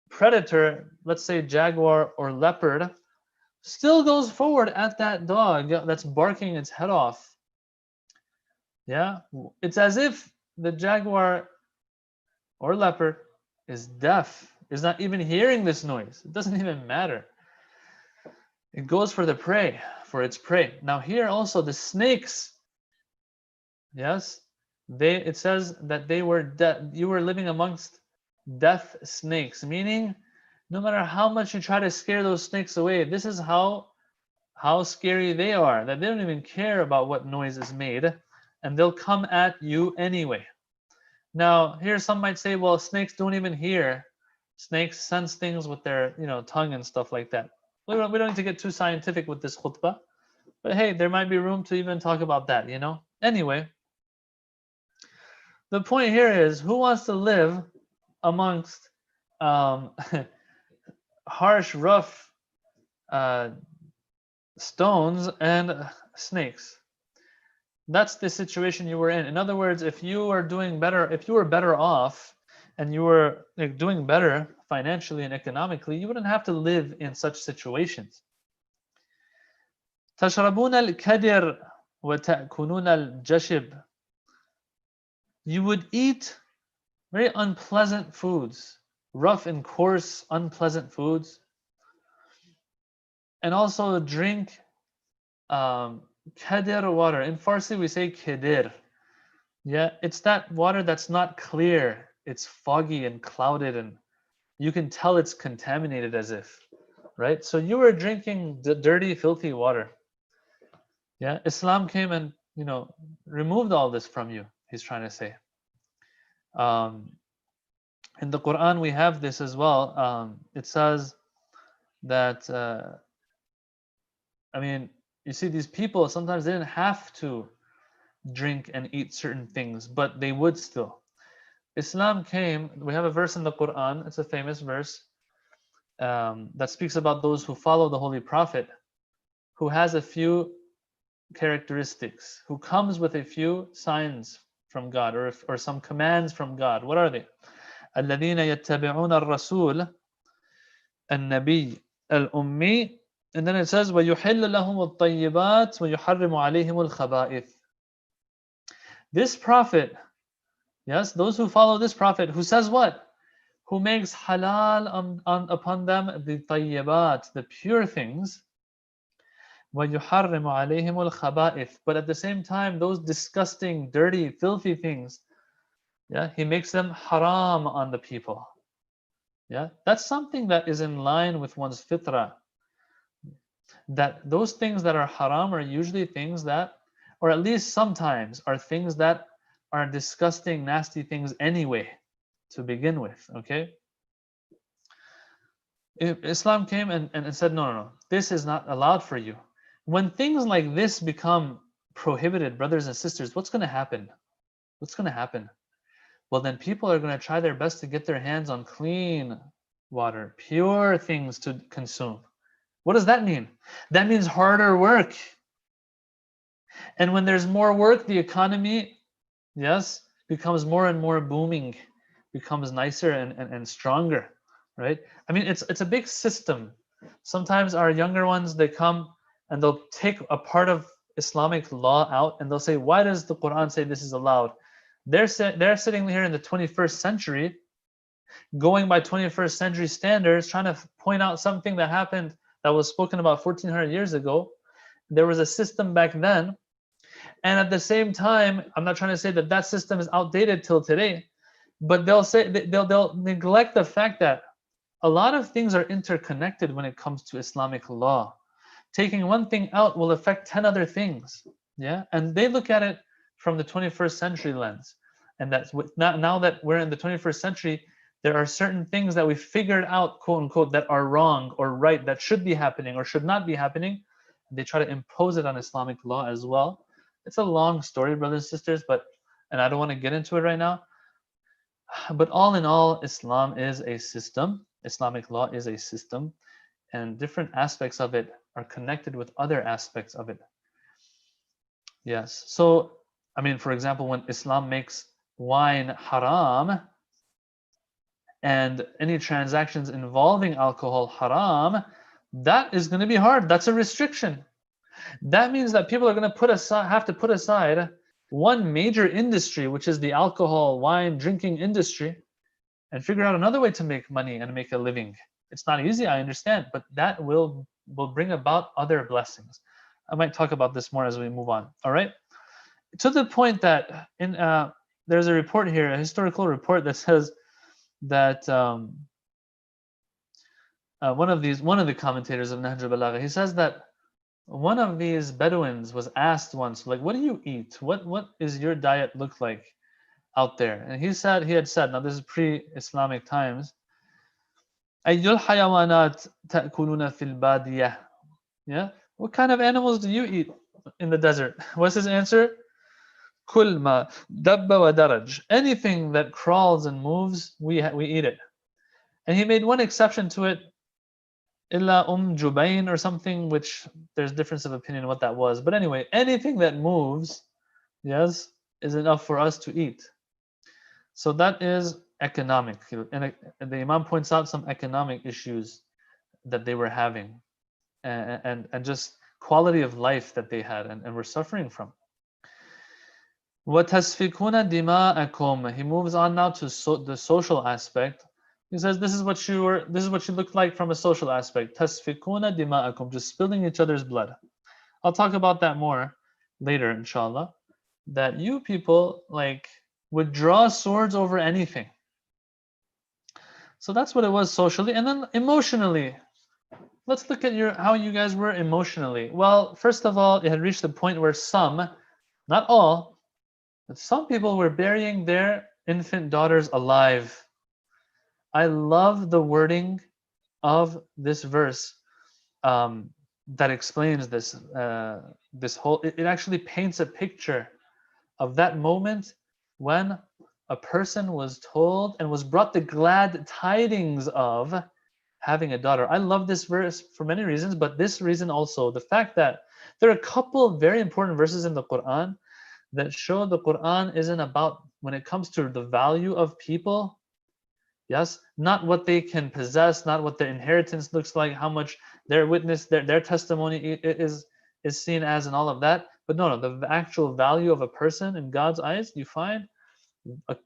predator, let's say jaguar or leopard, still goes forward at that dog that's barking its head off. Yeah, it's as if the jaguar or leopard is deaf, is not even hearing this noise. It doesn't even matter. It goes for the prey, for its prey. Now here also the snakes, yes, it says that you were living amongst deaf snakes, meaning no matter how much you try to scare those snakes away, this is how scary they are, that they don't even care about what noise is made, and they'll come at you anyway. Now here some might say, well, snakes don't even hear. Snakes sense things with their tongue and stuff like that. We don't need to get too scientific with this khutbah, but hey, there might be room to even talk about that. Anyway, the point here is, who wants to live amongst harsh, rough stones and snakes? That's the situation you were in. In other words, if you were better off, and you were doing better financially and economically, you wouldn't have to live in such situations. تشربون الكدر وتأكلون الجشب. You would eat very unpleasant foods, rough and coarse, unpleasant foods, and also drink kadir water. In Farsi we say kedir. Yeah, it's that water that's not clear. It's foggy and clouded, and you can tell it's contaminated as if, right? So you were drinking dirty, filthy water. Yeah, Islam came and removed all this from you. He's trying to say. In the Quran we have this as well. It says that you see, these people sometimes they didn't have to drink and eat certain things, but they would still. Islam came, we have a verse in the Quran, it's a famous verse, that speaks about those who follow the Holy Prophet, who has a few characteristics, who comes with a few signs from God, or some commands from God. What are they? الَّذِينَ يَتَّبِعُونَ الرَّسُولَ النبي الأمي, and then it says وَيُحِلُّ لَهُمُ الطَّيِّبَاتِ وَيُحَرِّمُ عَلَيْهِمُ الْخَبَائِثِ. This prophet, yes, those who follow this prophet, who says what? Who makes halal upon them the tayyibat, the pure things, وَيُحَرِّمُ عَلَيْهِمُ الْخَبَائِثِ, but at the same time, those disgusting, dirty, filthy things, yeah, he makes them haram on the people. Yeah, that's something that is in line with one's fitrah. That those things that are haram are usually things that, or at least sometimes, are things that are disgusting, nasty things anyway, to begin with. Okay? If Islam came and said, no, no, no, this is not allowed for you. When things like this become prohibited, brothers and sisters, what's going to happen? What's going to happen? Well, then people are going to try their best to get their hands on clean water, pure things to consume. What does that mean? That means harder work. And when there's more work, the economy, yes, becomes more and more booming, becomes nicer and stronger, right? I mean, it's a big system. Sometimes our younger ones, they come and they'll take a part of Islamic law out and they'll say, why does the Quran say this is allowed? They're sitting here in the 21st century, going by 21st century standards, trying to point out something that happened that was spoken about 1400 years ago. There was a system back then. And at the same time, I'm not trying to say that that system is outdated till today, but they'll neglect the fact that a lot of things are interconnected when it comes to Islamic law. Taking one thing out will affect 10 other things. Yeah, and they look at it from the 21st century lens. And that's now that we're in the 21st century, there are certain things that we figured out, quote unquote, that are wrong or right, that should be happening or should not be happening. They try to impose it on Islamic law as well. It's a long story, brothers and sisters, and I don't want to get into it right now. But all in all, Islam is a system. Islamic law is a system, and different aspects of it are connected with other aspects of it. Yes. So, I mean, for example, when Islam makes wine haram and any transactions involving alcohol haram, that is going to be hard. That's a restriction. That means that people are going to have to put aside one major industry, which is the alcohol, wine, drinking industry, and figure out another way to make money and make a living. It's not easy, I understand, but that will bring about other blessings. I might talk about this more as we move on. All right, to the point that there's a report here, a historical report that says that one of the commentators of Nahjul Balagha, he says that one of these Bedouins was asked once, like, what do you eat? What is your diet look like out there? And he had said, now this is pre-Islamic times, أَيُّ الْحَيَوَانَاتِ تَأْكُلُونَ فِي الْبَادِيَةِ? Yeah? What kind of animals do you eat in the desert? What's his answer? كُلْ مَا دَبَّ وَدَرَجْ. Anything that crawls and moves, we eat it. And he made one exception to it, Illa Jubayn or something, which there's difference of opinion what that was. But anyway, anything that moves, yes, is enough for us to eat. So that is economic. And the Imam points out some economic issues that they were having and just quality of life that they had and were suffering from. وَتَسْفِكُونَ دِمَاءَكُمْ. He moves on now to the social aspect. He says, this is what you looked like from a social aspect. Tasfikuna dima'akum, just spilling each other's blood. I'll talk about that more later, inshallah. That you people would draw swords over anything. So that's what it was socially. And then emotionally, let's look at how you guys were emotionally. Well, first of all, it had reached the point where some, not all, but some people were burying their infant daughters alive. I love the wording of this verse that explains this. It actually paints a picture of that moment when a person was told and was brought the glad tidings of having a daughter. I love this verse for many reasons, but this reason also, the fact that there are a couple of very important verses in the Quran that show the Quran isn't about, when it comes to the value of people, Yes, not what they can possess, not what their inheritance looks like, how much their witness, their testimony is seen as, and all of that. But no, the actual value of a person in God's eyes, you find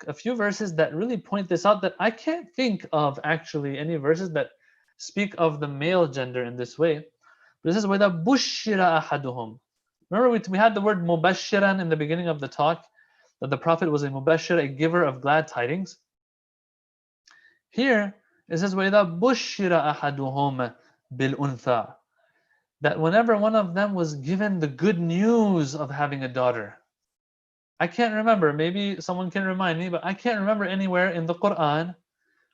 a few verses that really point this out, that I can't think of actually any verses that speak of the male gender in this way. But it says, وَإِذَا بُشِّرَ أَحَدُهُمْ. Remember we had the word mubashiran in the beginning of the talk, that the Prophet was a mubashir, a giver of glad tidings. Here it says, وَإِذَا بُشِّرَ أَحَدُهُمْ بِالْأُنْثَى, that whenever one of them was given the good news of having a daughter. I can't remember, maybe someone can remind me, but I can't remember anywhere in the Quran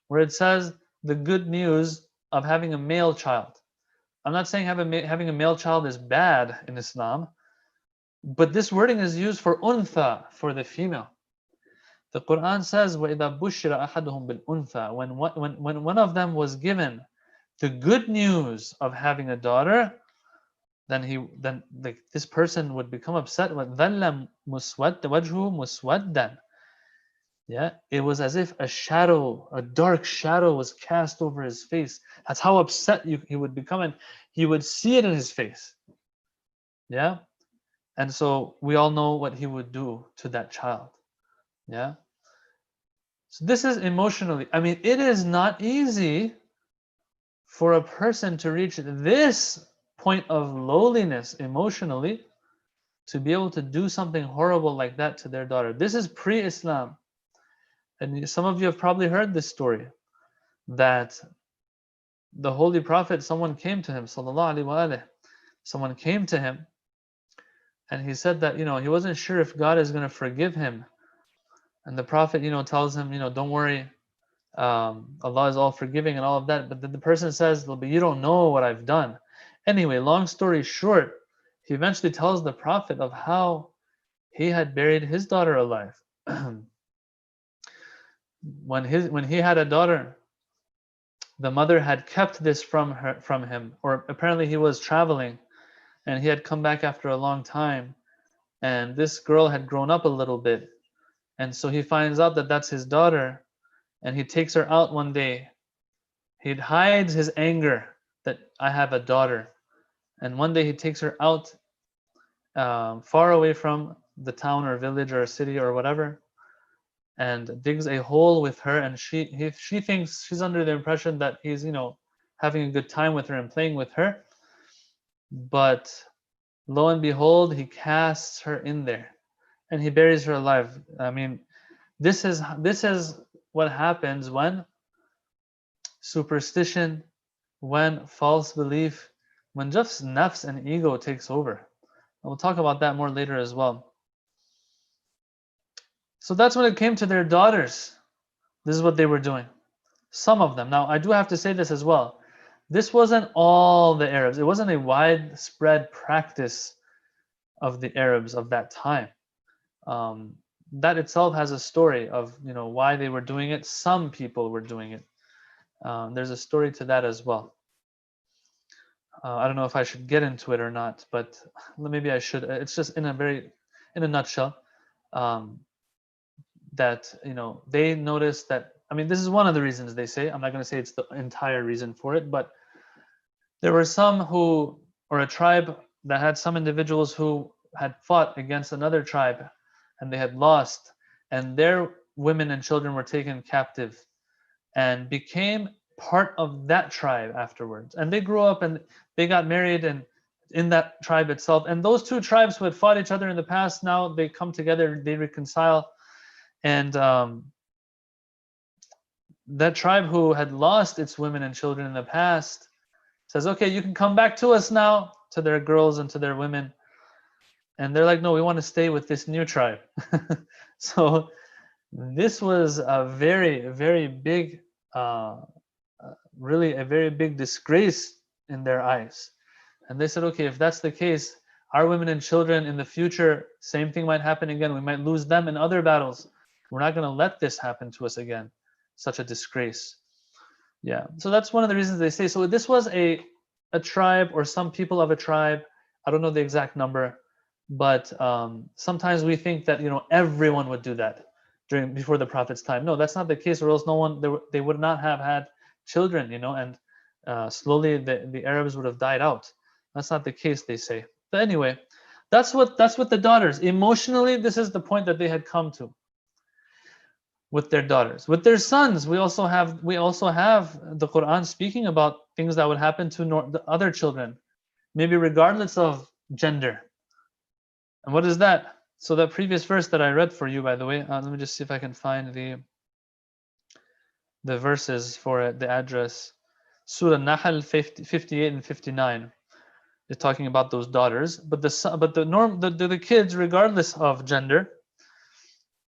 where it says the good news of having a male child. I'm not saying having a male child is bad in Islam, but this wording is used for untha, for the female. The Quran says, وَإِذَا بُشِّرَ أَحَدُهُمْ بِالْأُنْثَى, when one of them was given the good news of having a daughter, then this person would become upset. وَظَلَّ مُسْوَدَّ وَجْهُ مُسْوَدًّا. Yeah, it was as if a dark shadow was cast over his face. That's how upset he would become, and he would see it in his face. Yeah, and so we all know what he would do to that child. Yeah, so this is emotionally, I mean, it is not easy for a person to reach this point of lowliness emotionally, to be able to do something horrible like that to their daughter. This is pre-Islam. And some of you have probably heard this story, that the Holy Prophet, someone came to him, sallallahu alaihi wasallam. Someone came to him, and he said that, he wasn't sure if God is going to forgive him. And the Prophet, tells him, don't worry, Allah is all forgiving and all of that. But then the person says, but you don't know what I've done. Anyway, long story short, he eventually tells the Prophet of how he had buried his daughter alive. When he had a daughter, the mother had kept this from him, or apparently he was traveling and he had come back after a long time, and this girl had grown up a little bit, and so he finds out that that's his daughter, and he takes her out one day. He hides his anger that I have a daughter, and one day he takes her out far away from the town or village or city or whatever, and digs a hole with her, and she thinks, she's under the impression that he's having a good time with her and playing with her, but lo and behold, he casts her in there and he buries her alive. I mean, this is what happens when superstition, when false belief, when just nafs and ego takes over. And we'll talk about that more later as well. So that's when it came to their daughters. This is what they were doing. Some of them. Now, I do have to say this as well. This wasn't all the Arabs. It wasn't a widespread practice of the Arabs of that time. That itself has a story of why they were doing it. Some people were doing it. There's a story to that as well. I don't know if I should get into it or not, but maybe I should. It's just in a nutshell. That they noticed that, I mean, this is one of the reasons they say, I'm not going to say it's the entire reason for it, but there were some or a tribe that had some individuals who had fought against another tribe, and they had lost, and their women and children were taken captive and became part of that tribe afterwards, and they grew up and they got married and in that tribe itself. And those two tribes who had fought each other in the past, now they come together, they reconcile. And that tribe who had lost its women and children in the past says, okay, you can come back to us now, to their girls and to their women. And they're like, no, we want to stay with this new tribe. So this was a very, very big, really a very big disgrace in their eyes. And they said, okay, if that's the case, our women and children in the future, same thing might happen again. We might lose them in other battles. We're not going to let this happen to us again. Such a disgrace. Yeah. So that's one of the reasons they say. So this was a tribe, or some people of a tribe. I don't know the exact number, but sometimes we think that everyone would do that. before the Prophet's time. No, that's not the case, or else they would not have had children, and slowly the Arabs would have died out. That's not the case, they say. But anyway, that's what the daughters, emotionally, this is the point that they had come to with their daughters. With their sons, we also have the Quran speaking about things that would happen to the other children, maybe regardless of gender. And what is that? So that previous verse that I read for you, by the way, let me just see if I can find the verses for it, the address. Surah Nahl 58 and 59 is talking about those daughters, but the kids, regardless of gender.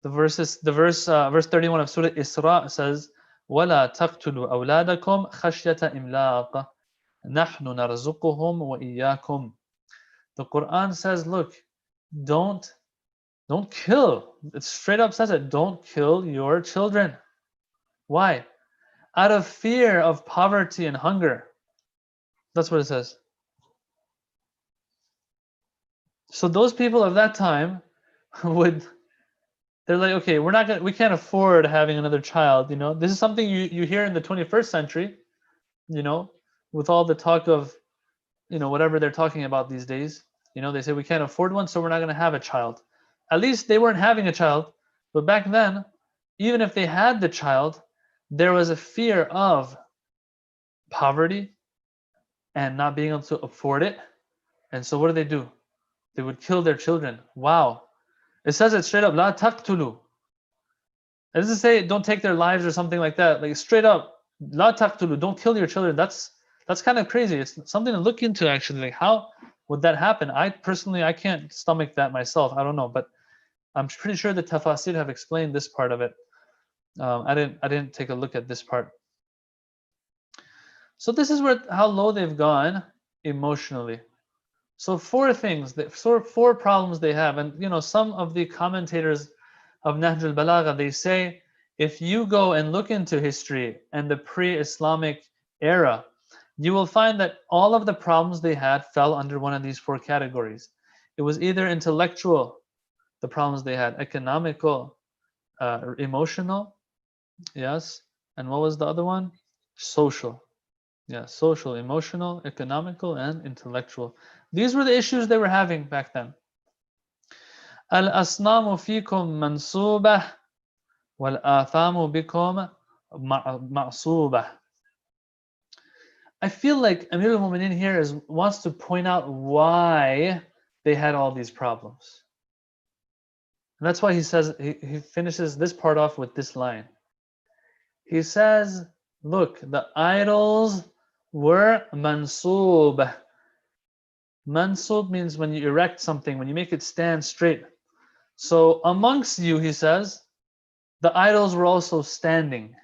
Verse 31 of Surah Isra says, وَلَا تَقْتُلُوا أَوْلَادَكُمْ خَشْيَةَ إِمْلَاقٍ نَحْنُ نَرْزُقُهُمْ وَإِيَّاكُمْ. The Quran says, look, don't kill. It straight up says it, don't kill your children. Why? Out of fear of poverty and hunger. That's what it says. So those people of that time they're like, okay, we can't afford having another child, This is something you hear in the 21st century, with all the talk of, whatever they're talking about these days. They say we can't afford one, so we're not going to have a child. At least they weren't having a child, but back then, even if they had the child, there was a fear of poverty and not being able to afford it. And so what do? They would kill their children. Wow. It says it straight up, la taqtulu. It doesn't say don't take their lives or something like that. Like straight up, la taqtulu, don't kill your children. That's kind of crazy. It's something to look into, actually. Like, how would that happen? I can't stomach that myself. I don't know, but I'm pretty sure the tafasir have explained this part of it. I didn't take a look at this part. So this is how low they've gone emotionally. So four problems they have, and some of the commentators of Nahjul Balagha, they say if you go and look into history and the pre-Islamic era, you will find that all of the problems they had fell under one of these four categories. It was either intellectual, the problems they had, economical, emotional, yes, and what was the other one? Social. Yeah, social, emotional, economical, and intellectual. These were the issues they were having back then. Al-asnamu fikum mansubah wal-athamu bikum ma'subah. I feel like Amir al-Mu'minin here wants to point out why they had all these problems. And that's why he says, he finishes this part off with this line. He says, look, the idols were mansub. Mansub means when you erect something, when you make it stand straight. So amongst you, he says, the idols were also standing.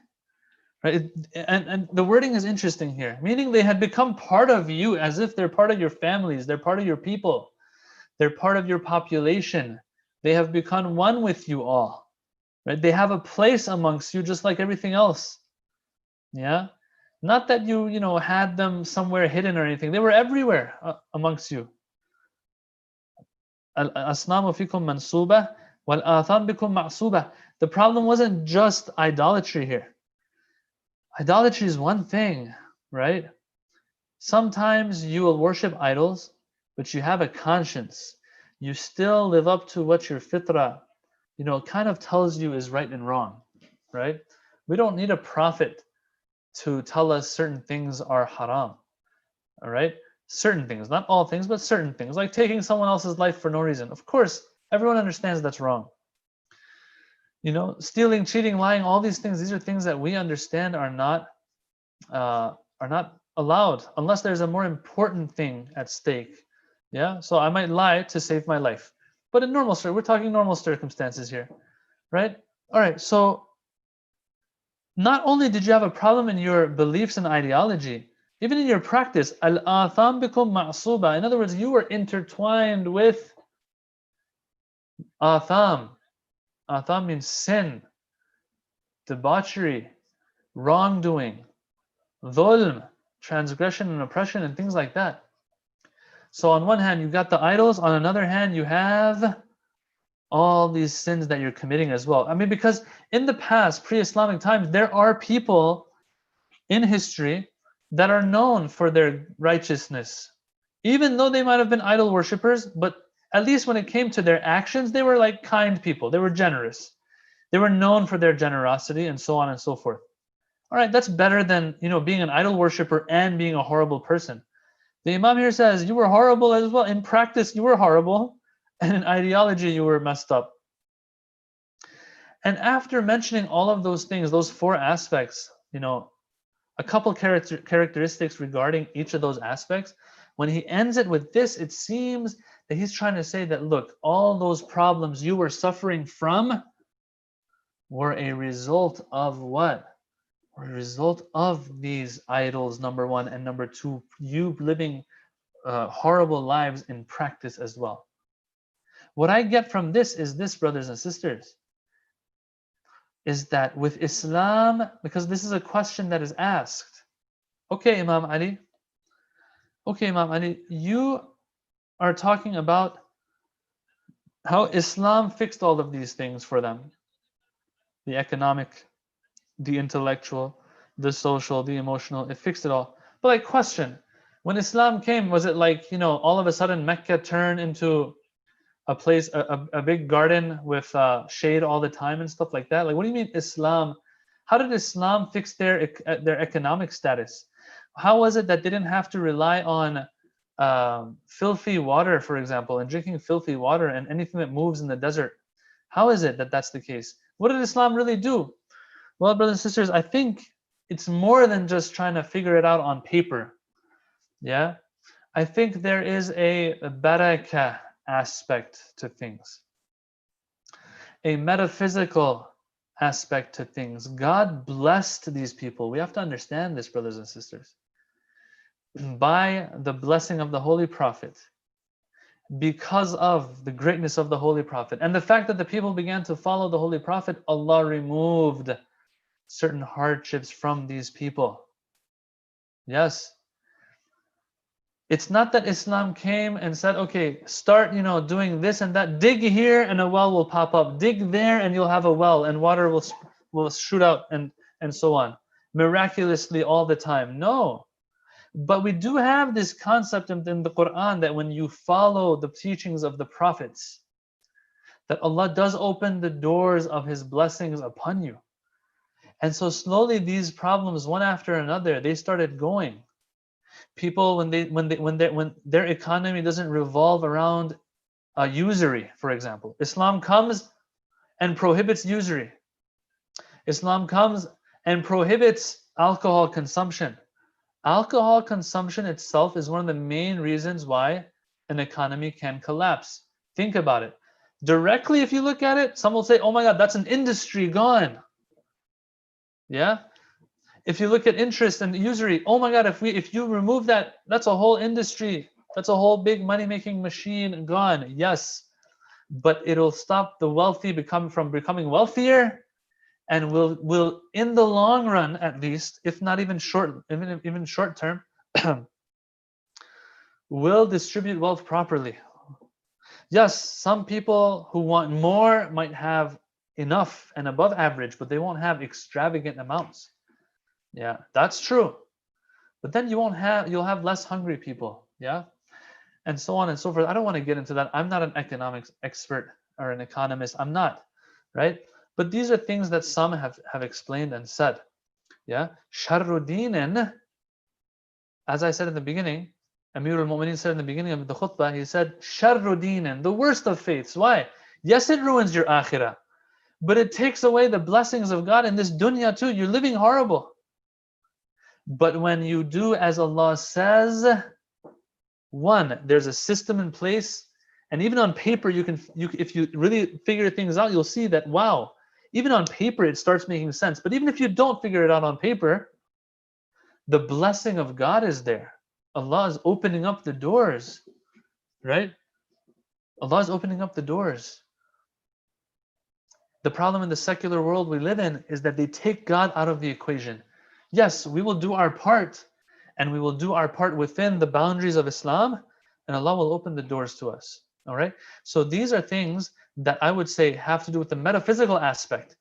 Right? And the wording is interesting here, meaning they had become part of you, as if they're part of your families, they're part of your people, they're part of your population. They have become one with you all. Right? They have a place amongst you just like everything else. Yeah? Not that you had them somewhere hidden or anything. They were everywhere amongst you. Al-asnamu fikum mansuba wal-atham bikum ma'suba. The problem wasn't just idolatry here. Idolatry is one thing, right? Sometimes you will worship idols, but you have a conscience. You still live up to what your fitra, kind of tells you is right and wrong, right? We don't need a prophet to tell us certain things are haram, all right? Certain things, not all things, but certain things, like taking someone else's life for no reason. Of course, everyone understands that's wrong. Stealing, cheating, lying, all these things, these are things that we understand are not allowed unless there's a more important thing at stake. Yeah, so I might lie to save my life, but in we're talking normal circumstances here, right? All right, so not only did you have a problem in your beliefs and ideology, even in your practice, al-atham bikum ma'suba. In other words, you were intertwined with atham. Atham means sin, debauchery, wrongdoing, dhulm, transgression and oppression, and things like that. So on one hand, you got the idols. On another hand, you have all these sins that you're committing as well. I mean, because in the past, pre-Islamic times, there are people in history that are known for their righteousness, even though they might have been idol worshippers, but at least when it came to their actions, they were like kind people. They were generous. They were known for their generosity and so on and so forth. All right, that's better than, being an idol worshipper and being a horrible person. The Imam here says you were horrible as well. In practice, you were horrible, and in ideology, you were messed up. And after mentioning all of those things, those four aspects, a couple characteristics regarding each of those aspects, when he ends it with this, it seems that he's trying to say that, look, all those problems you were suffering from were a result of what? Were a result of these idols, number one, and number two, you living horrible lives in practice as well. What I get from this is this, brothers and sisters, is that with Islam, because this is a question that is asked, okay, Imam Ali, you are talking about how Islam fixed all of these things for them. The economic, the intellectual, the social, the emotional, it fixed it all. But like, question, when Islam came, was it like, all of a sudden Mecca turned into a place, a big garden with shade all the time and stuff like that? Like, what do you mean Islam? How did Islam fix their economic status? How was it that they didn't have to rely on filthy water, for example, and drinking filthy water and anything that moves in the desert? How is it that that's the case? What did Islam really do? Well, brothers and sisters, I think it's more than just trying to figure it out on paper. Yeah? I think there is a barakah aspect to things, a metaphysical aspect to things. God blessed these people. We have to understand this, brothers and sisters. By the blessing of the Holy Prophet, because of the greatness of the Holy Prophet, and the fact that the people began to follow the Holy Prophet, Allah removed certain hardships from these people. Yes. It's not that Islam came and said, okay, start, doing this and that. Dig here and a well will pop up. Dig there and you'll have a well and water will shoot out and so on. Miraculously all the time. No. But we do have this concept in the Quran that when you follow the teachings of the prophets, that Allah does open the doors of His blessings upon you. And so slowly these problems, one after another, they started going. People, when their economy doesn't revolve around usury, for example, Islam comes and prohibits usury. Islam comes and prohibits alcohol consumption. Alcohol consumption itself is one of the main reasons why an economy can collapse. Think about it. Directly, if you look at it, some will say, oh my God, that's an industry gone. Yeah? If you look at interest and usury, oh my God, if you remove that, that's a whole industry. That's a whole big money-making machine gone. Yes, but it'll stop the wealthy from becoming wealthier, and will in the long run, at least, if not even short term, will distribute wealth properly. Yes, some people who want more might have enough and above average, but they won't have extravagant amounts. Yeah, that's true. But then you'll have less hungry people, yeah? And so on and so forth. I don't want to get into that. I'm not an economics expert or an economist. I'm not, right? But these are things that some have explained and said. Yeah? Sharru dinin, as I said in the beginning, Amir al-Mu'mineen said in the beginning of the khutbah, he said, Sharru dinin, the worst of faiths. Why? Yes, it ruins your akhirah, but it takes away the blessings of God in this dunya too. You're living horrible. But when you do as Allah says, one, there's a system in place, and even on paper, if you really figure things out, you'll see that, wow, even on paper, it starts making sense. But even if you don't figure it out on paper, the blessing of God is there. Allah is opening up the doors, right? Allah is opening up the doors. The problem in the secular world we live in is that they take God out of the equation. Yes, we will do our part, and we will do our part within the boundaries of Islam, and Allah will open the doors to us. All right. So these are things that I would say have to do with the metaphysical aspect.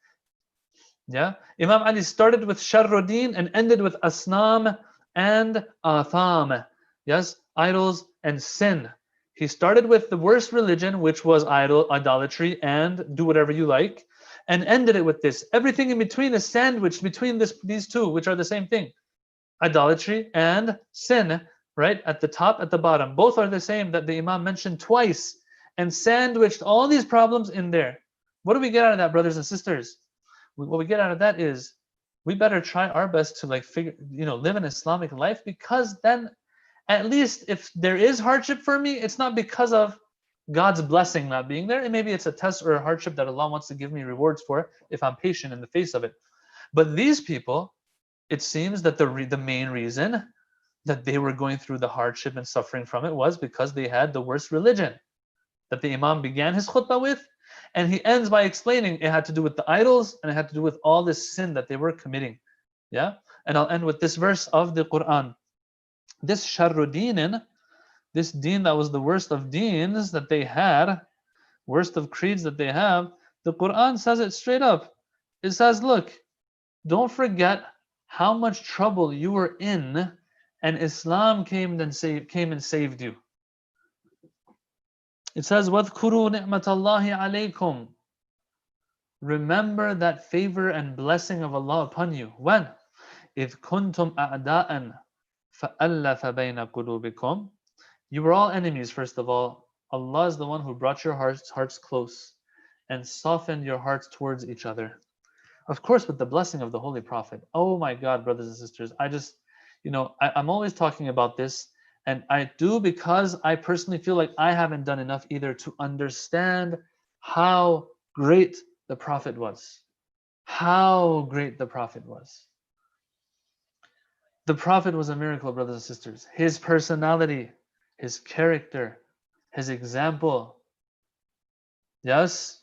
Yeah. Imam Ali started with Sharruddin and ended with Asnam and Atham. Yes, idols and sin. He started with the worst religion, which was idolatry and do whatever you like, and ended it with this. Everything in between is sandwiched between these two, which are the same thing. Idolatry and sin, right? At the top, at the bottom. Both are the same that the Imam mentioned twice and sandwiched all these problems in there. What do we get out of that, brothers and sisters? What we get out of that is we better try our best to live an Islamic life, because then at least if there is hardship for me, it's not because of God's blessing not being there. And maybe it's a test or a hardship that Allah wants to give me rewards for if I'm patient in the face of it. But these people, it seems that the main reason that they were going through the hardship and suffering from it was because they had the worst religion that the Imam began his khutbah with, and he ends by explaining it had to do with the idols and it had to do with all this sin that they were committing. Yeah, and I'll end with this verse of the Quran. This sharruddinin, this deen that was the worst of deens that they had, worst of creeds that they have, the Quran says it straight up. It says, look, don't forget how much trouble you were in, and Islam came and saved you. It says, وَاذْكُرُوا نِعْمَةَ اللَّهِ عَلَيْكُمْ. Remember that favor and blessing of Allah upon you. When? إِذْ كُنْتُمْ أَعْدَاءً فَأَلَّفَ بَيْنَ قُلُوبِكُمْ. You were all enemies, first of all. Allah is the one who brought your hearts close and softened your hearts towards each other. Of course, with the blessing of the Holy Prophet. Oh my God, brothers and sisters, I'm always talking about this, and I do because I personally feel like I haven't done enough either to understand how great the Prophet was. How great the Prophet was. The Prophet was a miracle, brothers and sisters. His personality, his character, his example. Yes,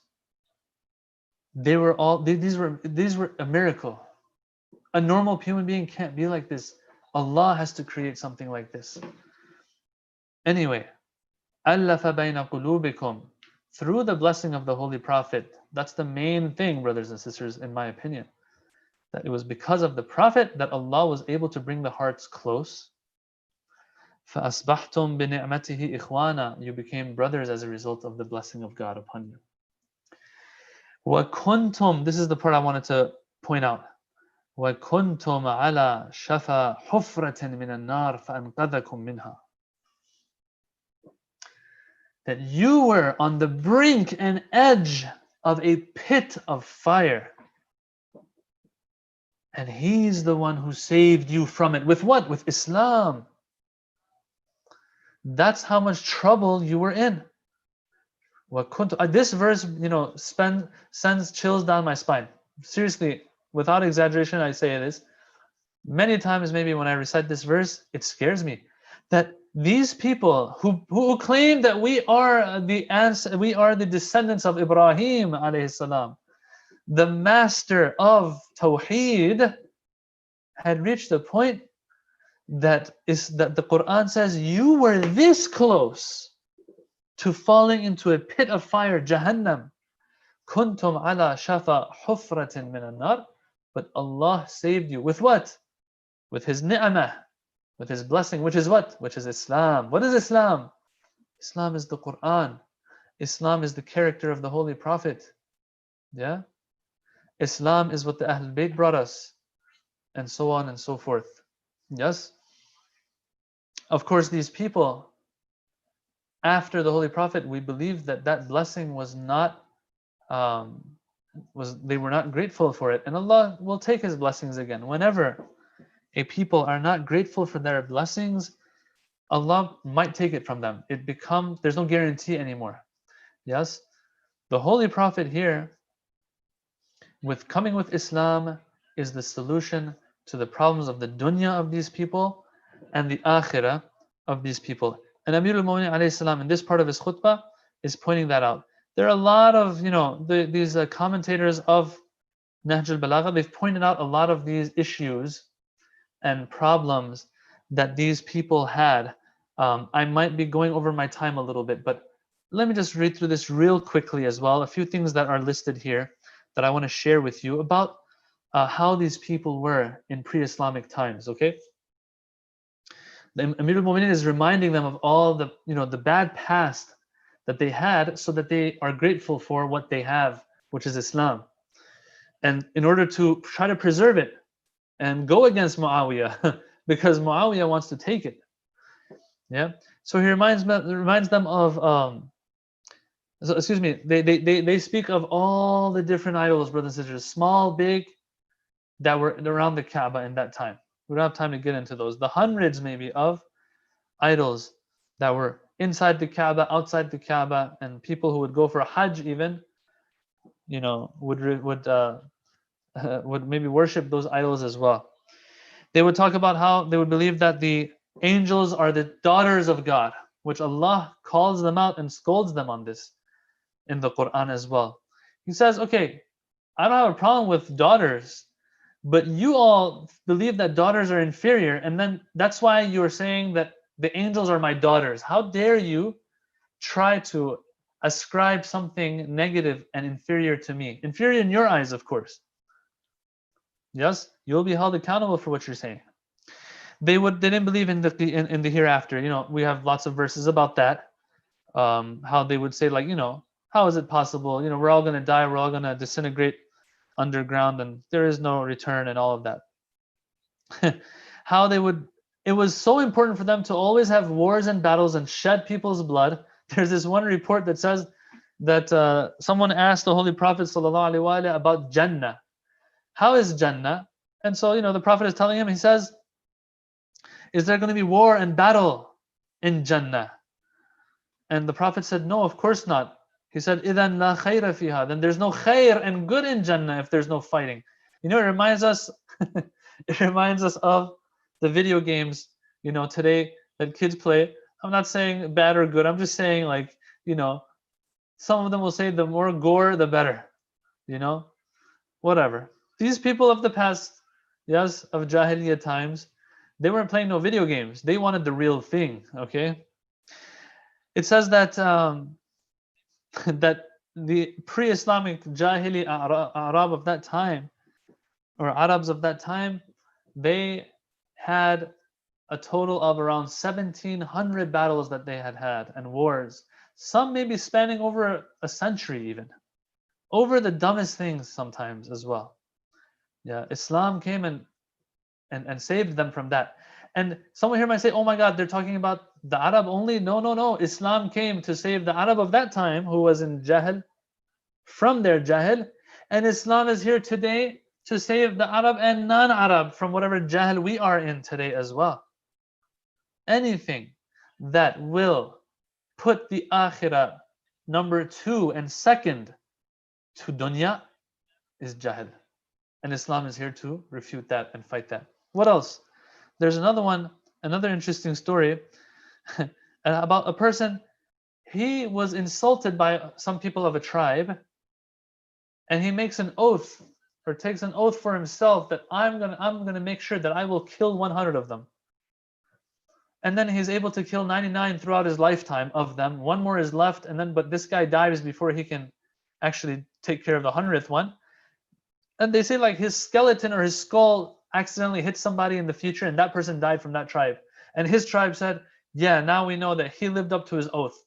these were a miracle. A normal human being can't be like this. Allah has to create something like this. Anyway, أَلَّفَ بَيْنَ قُلُوبِكُمْ. Through the blessing of the Holy Prophet, that's the main thing, brothers and sisters, in my opinion. That it was because of the Prophet that Allah was able to bring the hearts close. فَأَصْبَحْتُمْ بِنِعْمَتِهِ إِخْوَانًا. You became brothers as a result of the blessing of God upon you. وَكُنْتُمْ. This is the part I wanted to point out. وَكُنْتُمْ عَلَى شَفَا حُفْرَةٍ مِنَ النَّارِ فَأَنْقَذَكُمْ مِنْهَا. That you were on the brink and edge of a pit of fire. And He's the one who saved you from it. With what? With Islam. That's how much trouble you were in. This verse, sends chills down my spine. Seriously, without exaggeration, I say this. Many times, maybe when I recite this verse, it scares me that these people who claim that we are the descendants of Ibrahim alayhi salam, the master of Tawheed, had reached the point that the Quran says you were this close to falling into a pit of fire, Jahannam. Kuntum ala shafa hufratin min an-nar. But Allah saved you with what? With His ni'mah, with His blessing, which is what? Which is Islam. What is Islam? Islam is the Quran. Islam is the character of the Holy Prophet. Yeah? Islam is what the Ahlul Bayt brought us, and so on and so forth. Yes? Of course, these people, after the Holy Prophet, we believe that blessing was not, they were not grateful for it. And Allah will take His blessings again. Whenever a people are not grateful for their blessings, Allah might take it from them. There's no guarantee anymore. Yes? The Holy Prophet here, coming with Islam, is the solution to the problems of the dunya of these people and the akhirah of these people. And Amir al-Mu'minin alayhi salam, in this part of his khutbah, is pointing that out. There are a lot of, these commentators of Nahjul Balagha, they've pointed out a lot of these issues and problems that these people had. I might be going over my time a little bit, but let me just read through this real quickly as well. A few things that are listed here that I want to share with you about how these people were in pre-Islamic times. Okay, the Amir al-Mu'minin is reminding them of all the the bad past that they had, so that they are grateful for what they have, which is Islam, and in order to try to preserve it and go against Muawiyah because Muawiyah wants to take it. Yeah. So he reminds them of so, excuse me, they speak of all the different idols, brothers and sisters, small, big, that were around the Kaaba in that time. We don't have time to get into those. The hundreds maybe of idols that were inside the Kaaba, outside the Kaaba, and people who would go for a Hajj even, would maybe worship those idols as well. They would talk about how they would believe that the angels are the daughters of God, which Allah calls them out and scolds them on this in the Quran as well. He says, okay, I don't have a problem with daughters, but you all believe that daughters are inferior, and then that's why you're saying that the angels are my daughters. How dare you try to ascribe something negative and inferior to me? Inferior in your eyes, of course. Yes, you'll be held accountable for what you're saying. They didn't believe in the hereafter. We have lots of verses about that. How they would say, like, how is it possible? We're all gonna die, we're all gonna disintegrate underground, and there is no return, and all of that. How it was so important for them to always have wars and battles and shed people's blood. There's this one report that says that someone asked the Holy Prophet ﷺ about Jannah. How is Jannah? And so, the Prophet is telling him, he says, is there going to be war and battle in Jannah? And the Prophet said, no, of course not. He said, إِذَنْ لَا خَيْرَ فِيهَا. Then there's no khair and good in Jannah if there's no fighting. It reminds us, it reminds us of the video games, today that kids play. I'm not saying bad or good. I'm just saying, like, some of them will say the more gore, the better, whatever. These people of the past, yes, of Jahiliyyah times, they weren't playing no video games. They wanted the real thing, okay? It says that that the pre-Islamic Jahili Arab of that time, or Arabs of that time, they had a total of around 1,700 battles that they had and wars. Some maybe spanning over a century even. Over the dumbest things sometimes as well. Yeah, Islam came and saved them from that. And someone here might say, oh my God, they're talking about the Arab only? No. Islam came to save the Arab of that time who was in Jahl, from their Jahl. And Islam is here today to save the Arab and non-Arab from whatever Jahl we are in today as well. Anything that will put the Akhirah number 2 and second to dunya is Jahl. And Islam is here to refute that and fight that. What else? There's another interesting story about a person. He was insulted by some people of a tribe, and he makes an oath, or takes an oath for himself, that I'm gonna make sure that I will kill 100 of them. And then he's able to kill 99 throughout his lifetime of them. One more is left, but this guy dies before he can actually take care of the 100th one. And they say, like, his skeleton or his skull accidentally hit somebody in the future, and that person died from that tribe. And his tribe said, yeah, now we know that he lived up to his oath.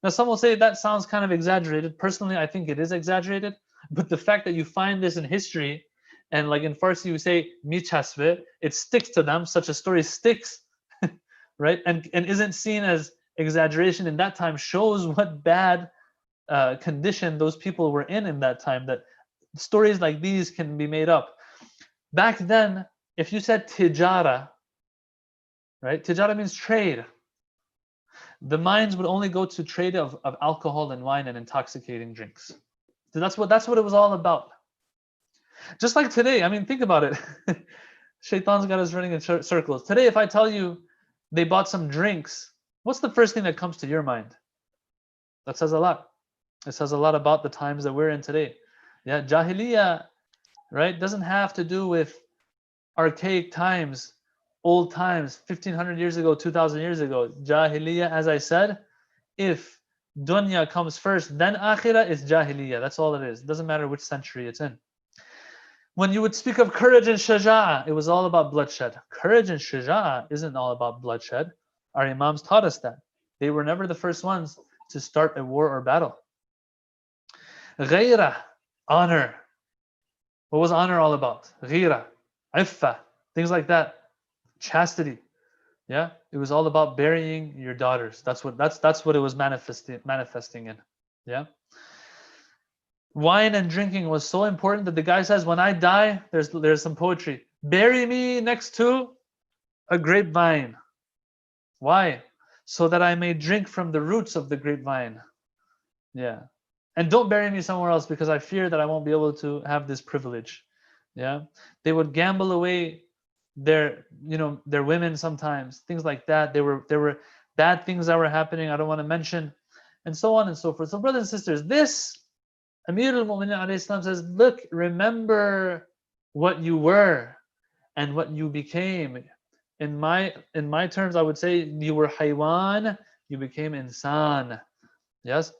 Now, some will say that sounds kind of exaggerated. Personally, I think it is exaggerated. But the fact that you find this in history, and like in Farsi, you say, mi chasve, it sticks to them. Such a story sticks, right? And isn't seen as exaggeration in that time, shows what bad condition those people were in that time, that stories like these can be made up. Back then, if you said tijara, right? Tijara means trade. The minds would only go to trade of alcohol and wine and intoxicating drinks. So that's what it was all about. Just like today, I mean, think about it. Shaitan's got us running in circles. Today, if I tell you they bought some drinks, what's the first thing that comes to your mind? That says a lot. It says a lot about the times that we're in today. Yeah, Jahiliyyah, right, doesn't have to do with archaic times, old times, 1,500 years ago, 2,000 years ago. Jahiliyyah, as I said, if Dunya comes first, then akhirah is jahiliyyah. That's all it is. It doesn't matter which century it's in. When you would speak of courage and shaja'ah, it was all about bloodshed. Courage and shaja'ah isn't all about bloodshed. Our imams taught us that. They were never the first ones to start a war or battle. Ghayrah, honor. What was honor all about? Ghira, iffa, things like that. Chastity. Yeah, it was all about burying your daughters. That's what it was manifesting in. Yeah. Wine and drinking was so important that the guy says, when I die, there's some poetry. Bury me next to a grapevine. Why? So that I may drink from the roots of the grapevine. Yeah. And don't bury me somewhere else because I fear that I won't be able to have this privilege. Yeah. They would gamble away their women sometimes, things like that. There were bad things that were happening I don't want to mention, and so on and so forth. So brothers and sisters, this Amir al-Mu'minin alayhi salam says, look, remember what you were and what you became. In my terms, I would say you were haywan, you became insan. Yes,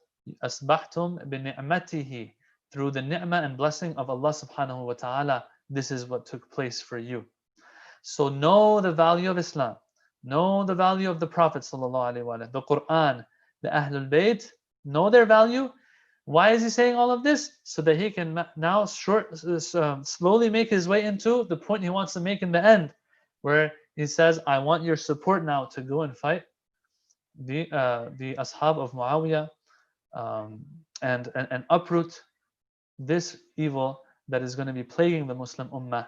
asbahtum bi ni'matihi, through the ni'mah and blessing of Allah subhanahu wa ta'ala. This is what took place for you. So know the value of Islam, know the value of the Prophet sallallahu alaihi wasallam, the Quran, the Ahlul Bayt, know their value. Why is he saying all of this? So that he can now slowly make his way into the point he wants to make in the end, where he says, I want your support now to go and fight the ashab of Muawiyah, and uproot this evil that is going to be plaguing the Muslim ummah.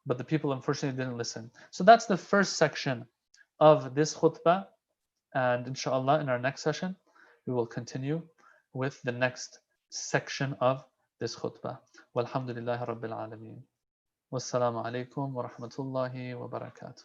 But the people unfortunately didn't listen. So that's the first section of this khutbah. And inshallah, in our next session, we will continue with the next section of this khutbah. Walhamdulillahi Rabbil Alameen. Wassalamu alaikum wa rahmatullahi wa barakatuh.